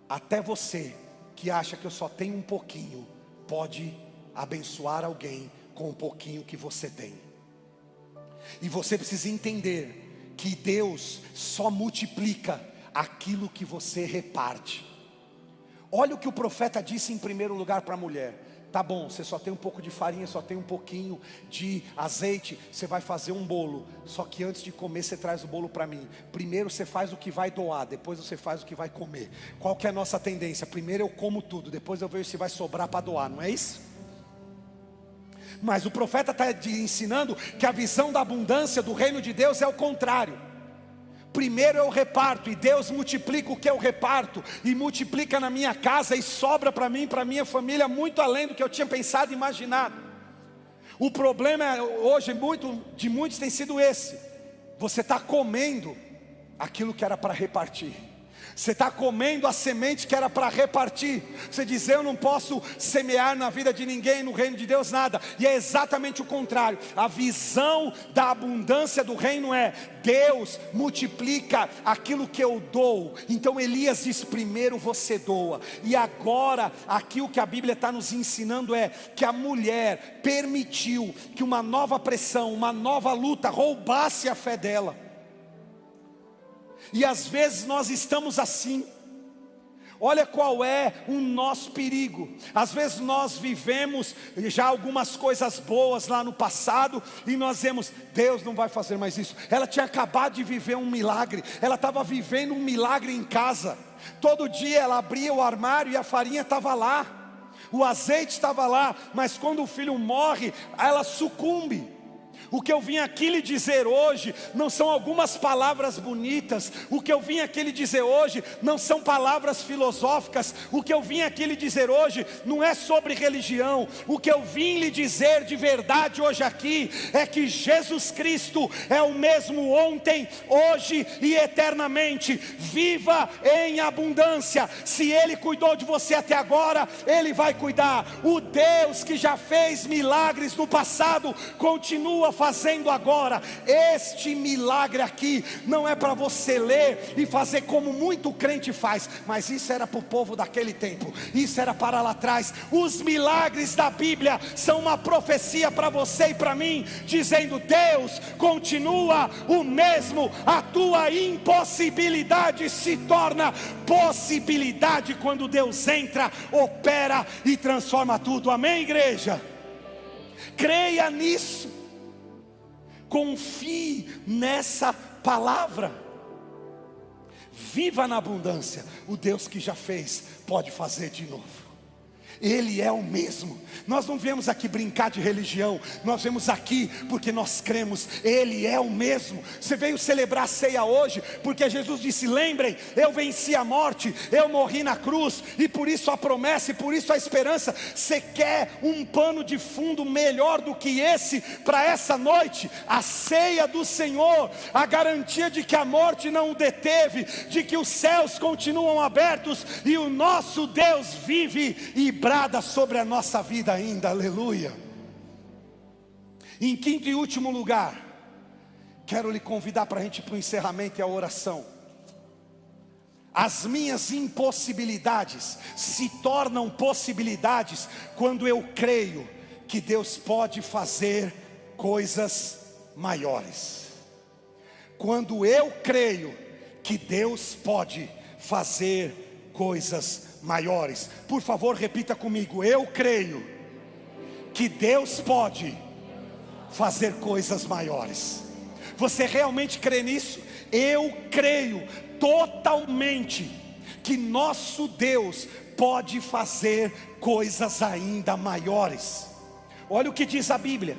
Speaker 1: até você que acha que eu só tenho um pouquinho, pode abençoar alguém com um pouquinho que você tem. E você precisa entender que Deus só multiplica aquilo que você reparte. Olha o que o profeta disse em primeiro lugar para a mulher: tá bom, você só tem um pouco de farinha, só tem um pouquinho de azeite, você vai fazer um bolo, só que antes de comer você traz o bolo para mim. Primeiro você faz o que vai doar, depois você faz o que vai comer. Qual que é a nossa tendência? Primeiro eu como tudo, depois eu vejo se vai sobrar para doar, não é isso? Mas o profeta está ensinando que a visão da abundância do reino de Deus é o contrário. Primeiro eu reparto, e Deus multiplica o que eu reparto, e multiplica na minha casa, e sobra para mim, para minha família, muito além do que eu tinha pensado e imaginado. O problema hoje de muitos tem sido esse: você está comendo aquilo que era para repartir. Você está comendo a semente que era para repartir. Você diz: eu não posso semear na vida de ninguém, no reino de Deus nada. E é exatamente o contrário. A visão da abundância do reino é: Deus multiplica aquilo que eu dou. Então Elias diz: primeiro você doa. E agora, aqui o que a Bíblia está nos ensinando é que a mulher permitiu que uma nova pressão, uma nova luta roubasse a fé dela. E às vezes nós estamos assim. Olha qual é o nosso perigo. Às vezes nós vivemos já algumas coisas boas lá no passado, e nós vemos: Deus não vai fazer mais isso. Ela tinha acabado de viver um milagre. Ela estava vivendo um milagre em casa. Todo dia ela abria o armário e a farinha estava lá, o azeite estava lá. Mas quando o filho morre, ela sucumbe. O que eu vim aqui lhe dizer hoje não são algumas palavras bonitas. O que eu vim aqui lhe dizer hoje não são palavras filosóficas. O que eu vim aqui lhe dizer hoje não é sobre religião. O que eu vim lhe dizer de verdade hoje aqui é que Jesus Cristo é o mesmo ontem, hoje e eternamente. Viva em abundância. Se Ele cuidou de você até agora, Ele vai cuidar. O Deus que já fez milagres no passado continua fazendo agora. Este milagre aqui não é para você ler e fazer como muito crente faz, mas isso era para o povo daquele tempo, isso era para lá atrás. Os milagres da Bíblia são uma profecia para você e para mim, dizendo: Deus continua o mesmo. A tua impossibilidade se torna possibilidade quando Deus entra, opera e transforma tudo. Amém, igreja? Creia nisso. Confie nessa palavra. Viva na abundância. O Deus que já fez pode fazer de novo. Ele é o mesmo. Nós não viemos aqui brincar de religião. Nós viemos aqui porque nós cremos. Ele é o mesmo. Você veio celebrar a ceia hoje porque Jesus disse: lembrem, eu venci a morte, eu morri na cruz, e por isso a promessa e por isso a esperança. Você quer um pano de fundo melhor do que esse para essa noite? A ceia do Senhor, a garantia de que a morte não o deteve, de que os céus continuam abertos e o nosso Deus vive e brada sobre a nossa vida ainda. Aleluia. Em quinto e último lugar, quero lhe convidar para a gente ir para o encerramento e a oração. As minhas impossibilidades se tornam possibilidades quando eu creio que Deus pode fazer coisas maiores. Quando eu creio que Deus pode fazer coisas maiores. Por favor, repita comigo: eu creio que Deus pode fazer coisas maiores. Você realmente crê nisso? Eu creio totalmente que nosso Deus pode fazer coisas ainda maiores. Olha o que diz a Bíblia: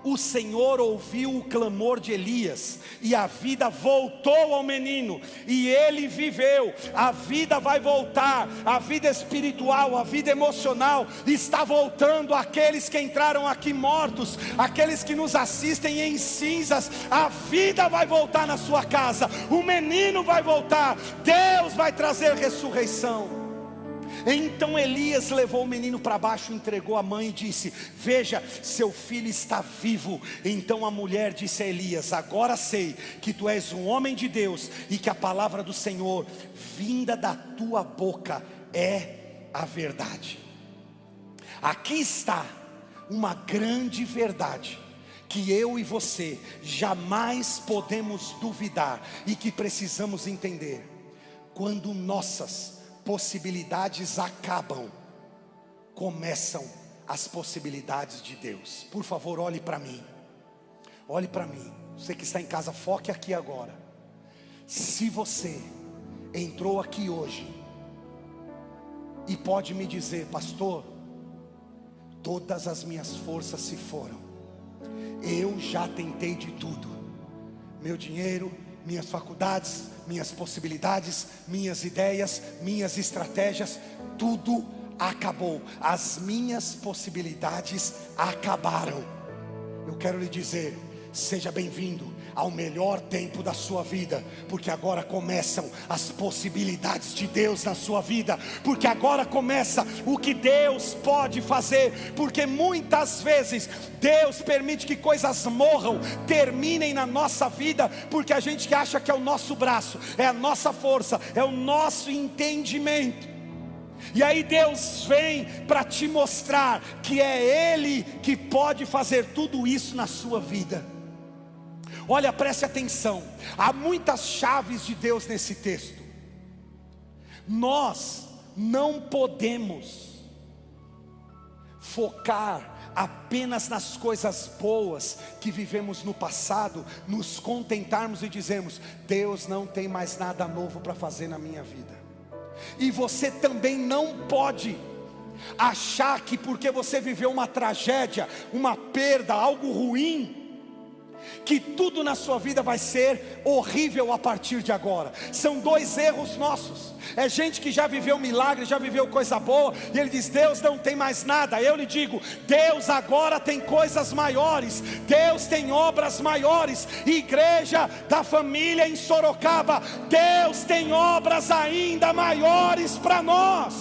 Speaker 1: o Senhor ouviu o clamor de Elias, e a vida voltou ao menino, e ele viveu. A vida vai voltar, a vida espiritual, a vida emocional está voltando àqueles que entraram aqui mortos, aqueles que nos assistem em cinzas. A vida vai voltar na sua casa, o menino vai voltar, Deus vai trazer ressurreição. Então Elias levou o menino para baixo, entregou a mãe e disse: veja, seu filho está vivo. Então a mulher disse a Elias: agora sei que tu és um homem de Deus, e que a palavra do Senhor vinda da tua boca é a verdade. Aqui está uma grande verdade que eu e você jamais podemos duvidar e que precisamos entender. Quando nossas possibilidades acabam, começam as possibilidades de Deus. Por favor, olhe para mim. Olhe para mim. Você que está em casa, foque aqui agora. Se você entrou aqui hoje e pode me dizer: pastor, todas as minhas forças se foram, eu já tentei de tudo, meu dinheiro, minhas faculdades, minhas possibilidades, minhas ideias, minhas estratégias, tudo acabou, as minhas possibilidades acabaram. Eu quero lhe dizer: seja bem-vindo ao melhor tempo da sua vida, porque agora começam as possibilidades de Deus na sua vida, porque agora começa o que Deus pode fazer, porque muitas vezes Deus permite que coisas morram, terminem na nossa vida, porque a gente acha que é o nosso braço, é a nossa força, é o nosso entendimento. E aí Deus vem para te mostrar que é Ele que pode fazer tudo isso na sua vida. Olha, preste atenção, há muitas chaves de Deus nesse texto. Nós não podemos focar apenas nas coisas boas que vivemos no passado, nos contentarmos e dizermos: Deus não tem mais nada novo para fazer na minha vida. E você também não pode achar que porque você viveu uma tragédia, uma perda, algo ruim, que tudo na sua vida vai ser horrível a partir de agora. São dois erros nossos. É gente que já viveu milagre, já viveu coisa boa, e ele diz: Deus não tem mais nada. Eu lhe digo: Deus agora tem coisas maiores, Deus tem obras maiores. Igreja da Família em Sorocaba, Deus tem obras ainda maiores para nós.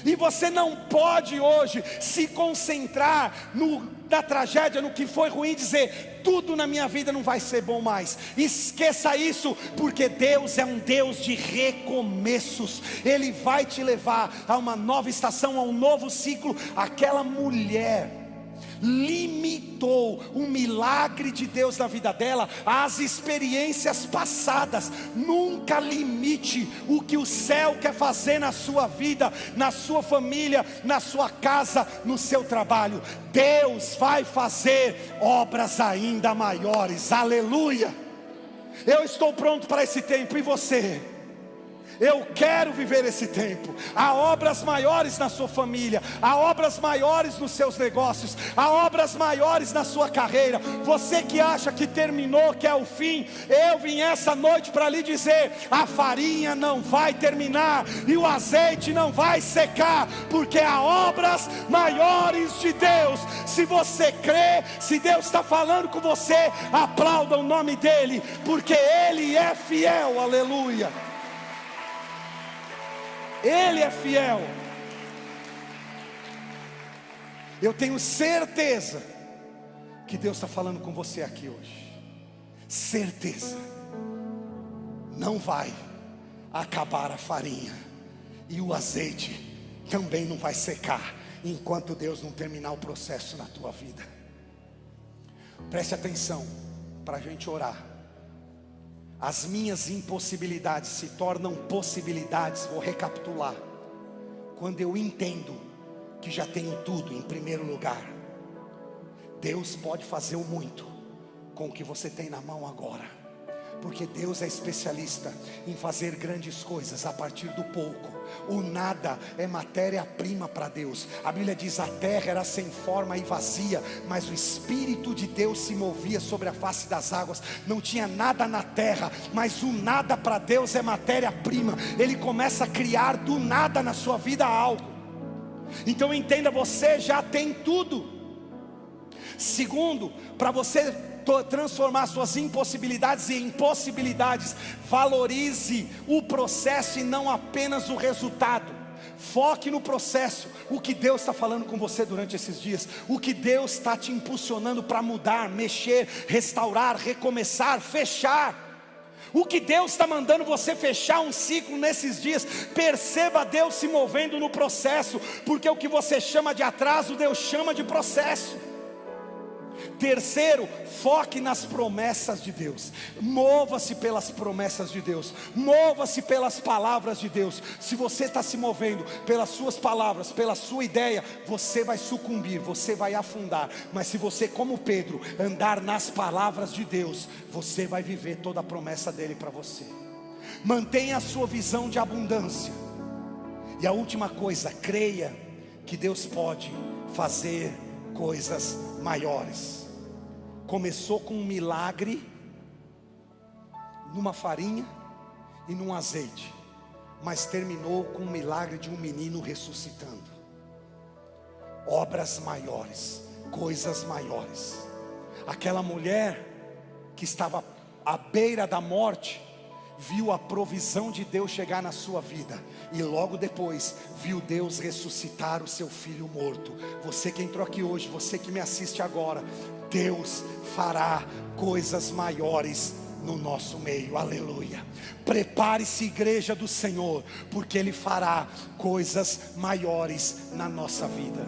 Speaker 1: E você não pode hoje se concentrar na tragédia, no que foi ruim, dizer: tudo na minha vida não vai ser bom mais. Esqueça isso, porque Deus é um Deus de recomeços. Ele vai te levar a uma nova estação, a um novo ciclo. Aquela mulher limitou o milagre de Deus na vida dela às experiências passadas. Nunca limite o que o céu quer fazer na sua vida, na sua família, na sua casa, no seu trabalho. Deus vai fazer obras ainda maiores. Aleluia! Eu estou pronto para esse tempo, e você? Eu quero viver esse tempo. Há obras maiores na sua família, há obras maiores nos seus negócios, há obras maiores na sua carreira. Você que acha que terminou, que é o fim, eu vim essa noite para lhe dizer: a farinha não vai terminar e o azeite não vai secar, porque há obras maiores de Deus. Se você crê, se Deus está falando com você, aplauda o nome dEle, porque Ele é fiel. Aleluia! Ele é fiel. Eu tenho certeza que Deus está falando com você aqui hoje. Certeza. Não vai acabar a farinha, e o azeite também não vai secar, enquanto Deus não terminar o processo na tua vida. Preste atenção, para a gente orar. As minhas impossibilidades se tornam possibilidades. Vou recapitular. Quando eu entendo que já tenho tudo em primeiro lugar, Deus pode fazer o muito com o que você tem na mão agora, porque Deus é especialista em fazer grandes coisas a partir do pouco. O nada é matéria-prima para Deus. A Bíblia diz: a terra era sem forma e vazia, mas o Espírito de Deus se movia sobre a face das águas. Não tinha nada na terra, mas o nada para Deus é matéria-prima. Ele começa a criar do nada na sua vida algo. Então entenda, você já tem tudo. Segundo, para você transformar suas impossibilidades em possibilidades, valorize o processo e não apenas o resultado. Foque no processo. O que Deus está falando com você durante esses dias, o que Deus está te impulsionando para mudar, mexer, restaurar, recomeçar, fechar. O que Deus está mandando você fechar um ciclo nesses dias. Perceba Deus se movendo no processo, porque o que você chama de atraso, Deus chama de processo. Terceiro, foque nas promessas de Deus. Mova-se pelas promessas de Deus. Mova-se pelas palavras de Deus. Se você está se movendo pelas suas palavras, pela sua ideia, você vai sucumbir, você vai afundar. Mas se você, como Pedro, andar nas palavras de Deus, você vai viver toda a promessa dele para você. Mantenha a sua visão de abundância. E a última coisa, creia que Deus pode fazer coisas maiores. Começou com um milagre numa farinha e num azeite, mas terminou com um milagre de um menino ressuscitando. Obras maiores, coisas maiores. Aquela mulher que estava à beira da morte viu a provisão de Deus chegar na sua vida, e logo depois viu Deus ressuscitar o seu filho morto. Você que entrou aqui hoje, você que me assiste agora, Deus fará coisas maiores no nosso meio. Aleluia. Prepare-se, igreja do Senhor, porque Ele fará coisas maiores na nossa vida.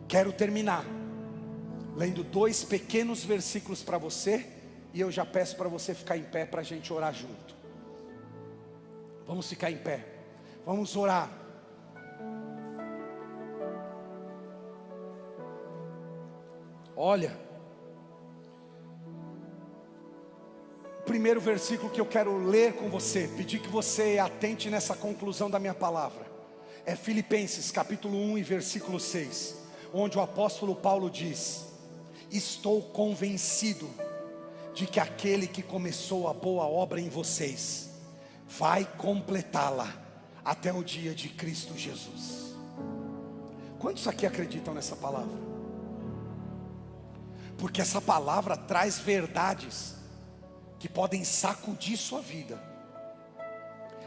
Speaker 1: Quero terminar lendo 2 pequenos versículos para você, e eu já peço para você ficar em pé para a gente orar junto. Vamos ficar em pé, vamos orar. Olha, o primeiro versículo que eu quero ler com você, pedir que você atente nessa conclusão da minha palavra, é Filipenses capítulo 1 e versículo 6, onde o apóstolo Paulo diz: estou convencido de que aquele que começou a boa obra em vocês vai completá-la até o dia de Cristo Jesus. Quantos aqui acreditam nessa palavra? Porque essa palavra traz verdades que podem sacudir sua vida.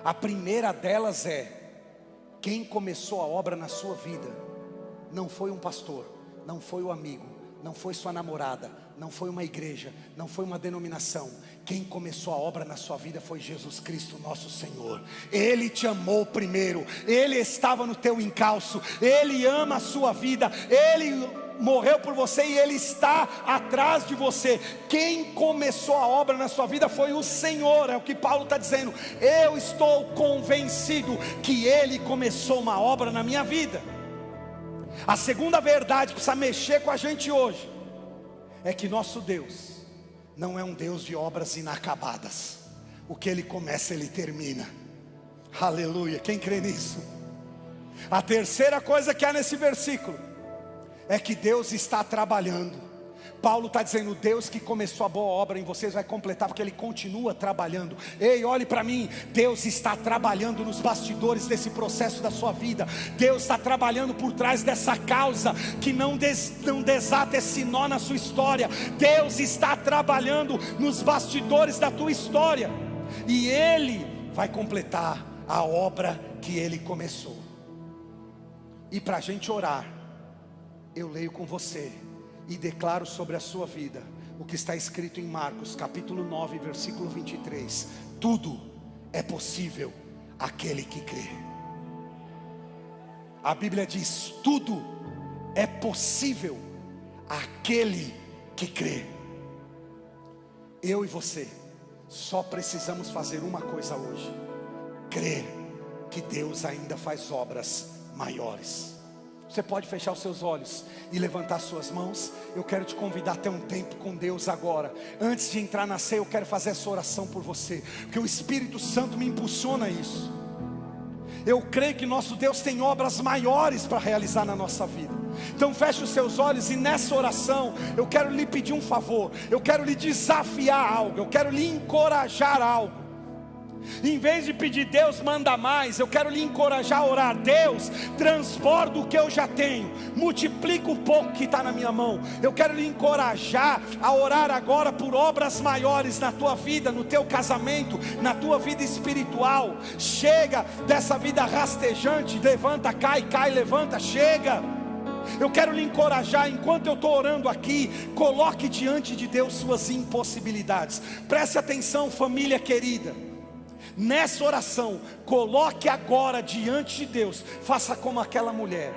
Speaker 1: A primeira delas é: quem começou a obra na sua vida não foi um pastor, não foi o amigo, não foi sua namorada, não foi uma igreja, não foi uma denominação. Quem começou a obra na sua vida foi Jesus Cristo, nosso Senhor. Ele te amou primeiro, Ele estava no teu encalço, Ele ama a sua vida, Ele morreu por você e Ele está atrás de você. Quem começou a obra na sua vida foi o Senhor. É o que Paulo está dizendo: eu estou convencido que Ele começou uma obra na minha vida. A segunda verdade que precisa mexer com a gente hoje é que nosso Deus não é um Deus de obras inacabadas. O que Ele começa, Ele termina. Aleluia, quem crê nisso? A terceira coisa que há nesse versículo é que Deus está trabalhando. Paulo está dizendo: Deus que começou a boa obra em vocês vai completar, porque Ele continua trabalhando. Ei, olhe para mim, Deus está trabalhando nos bastidores desse processo da sua vida. Deus está trabalhando por trás dessa causa que não desata esse nó na sua história. Deus está trabalhando nos bastidores da tua história, e Ele vai completar a obra que Ele começou. E para a gente orar, eu leio com você e declaro sobre a sua vida o que está escrito em Marcos capítulo 9, versículo 23. Tudo é possível àquele que crê. A Bíblia diz: tudo é possível àquele que crê. Eu e você só precisamos fazer uma coisa hoje: crer que Deus ainda faz obras maiores. Você pode fechar os seus olhos e levantar suas mãos. Eu quero te convidar a ter um tempo com Deus agora. Antes de entrar na ceia, eu quero fazer essa oração por você, porque o Espírito Santo me impulsiona a isso. Eu creio que nosso Deus tem obras maiores para realizar na nossa vida. Então feche os seus olhos, e nessa oração eu quero lhe pedir um favor. Eu quero lhe desafiar algo, eu quero lhe encorajar algo. Em vez de pedir Deus manda mais, eu quero lhe encorajar a orar: Deus, transborda o que eu já tenho, multiplica o pouco que está na minha mão. Eu quero lhe encorajar a orar agora por obras maiores na tua vida, no teu casamento, na tua vida espiritual. Chega dessa vida rastejante, levanta, cai, cai, levanta, chega. Eu quero lhe encorajar, enquanto eu estou orando aqui, coloque diante de Deus suas impossibilidades. Preste atenção, família querida. Nessa oração, coloque agora diante de Deus. Faça como aquela mulher: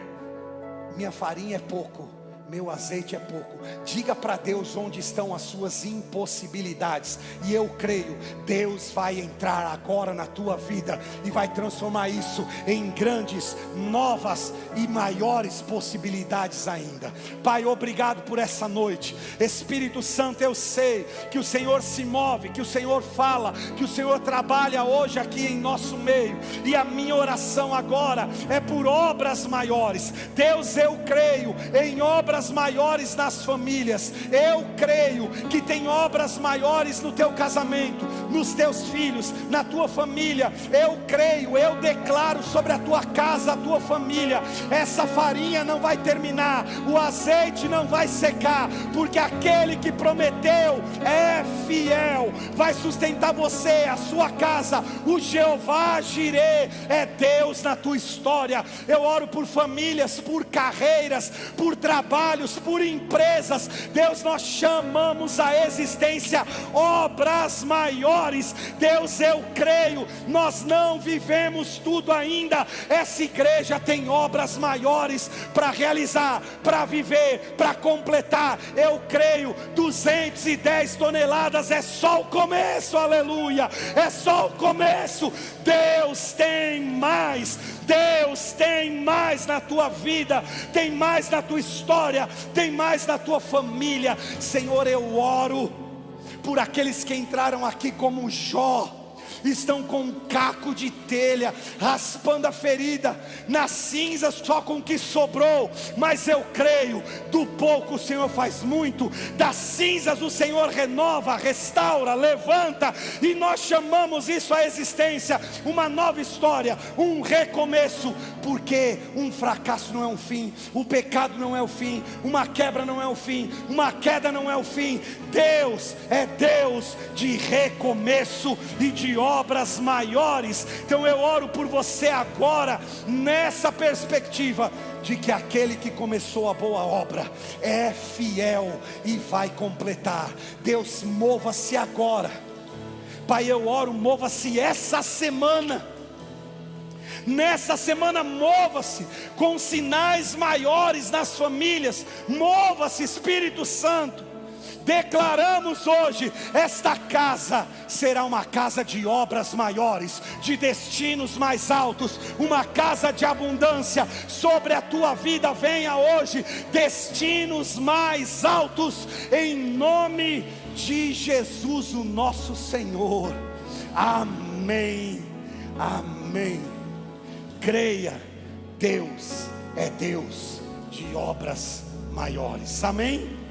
Speaker 1: minha farinha é pouco, meu azeite é pouco. Diga para Deus onde estão as suas impossibilidades, e eu creio, Deus vai entrar agora na tua vida e vai transformar isso em grandes, novas e maiores possibilidades ainda. Pai, obrigado por essa noite. Espírito Santo, eu sei que o Senhor se move, que o Senhor fala, que o Senhor trabalha hoje aqui em nosso meio, e a minha oração agora é por obras maiores. Deus, eu creio em obras maiores nas famílias. Eu creio que tem obras maiores no teu casamento, nos teus filhos, na tua família. Eu creio, eu declaro sobre a tua casa, a tua família: essa farinha não vai terminar, o azeite não vai secar, porque aquele que prometeu é fiel, vai sustentar você, a sua casa. O Jeová Jirê é Deus na tua história. Eu oro por famílias, por carreiras, por trabalhos, por empresas. Deus, nós chamamos a existência obras maiores. Deus, eu creio, nós não vivemos tudo ainda. Essa igreja tem obras maiores para realizar, para viver, para completar. Eu creio, 210 toneladas é só o começo, aleluia, é só o começo. Deus tem mais, Deus tem mais na tua vida, tem mais na tua história, tem mais na tua família. Senhor, eu oro por aqueles que entraram aqui como Jó, estão com um caco de telha, raspando a ferida, nas cinzas só com o que sobrou. Mas eu creio, do pouco o Senhor faz muito, das cinzas o Senhor renova, restaura, levanta, e nós chamamos isso à existência, uma nova história, um recomeço, porque um fracasso não é um fim, o pecado não é o fim, uma quebra não é o fim, uma queda não é o fim. Deus é Deus de recomeço e de obras maiores. Então eu oro por você agora, nessa perspectiva de que aquele que começou a boa obra é fiel e vai completar. Deus, mova-se agora, Pai, eu oro, mova-se essa semana. Nessa semana mova-se com sinais maiores nas famílias. Mova-se, Espírito Santo. Declaramos hoje, esta casa será uma casa de obras maiores, de destinos mais altos, uma casa de abundância. Sobre a tua vida venha hoje destinos mais altos, em nome de Jesus o nosso Senhor. Amém, amém. Creia, Deus é Deus de obras maiores. Amém.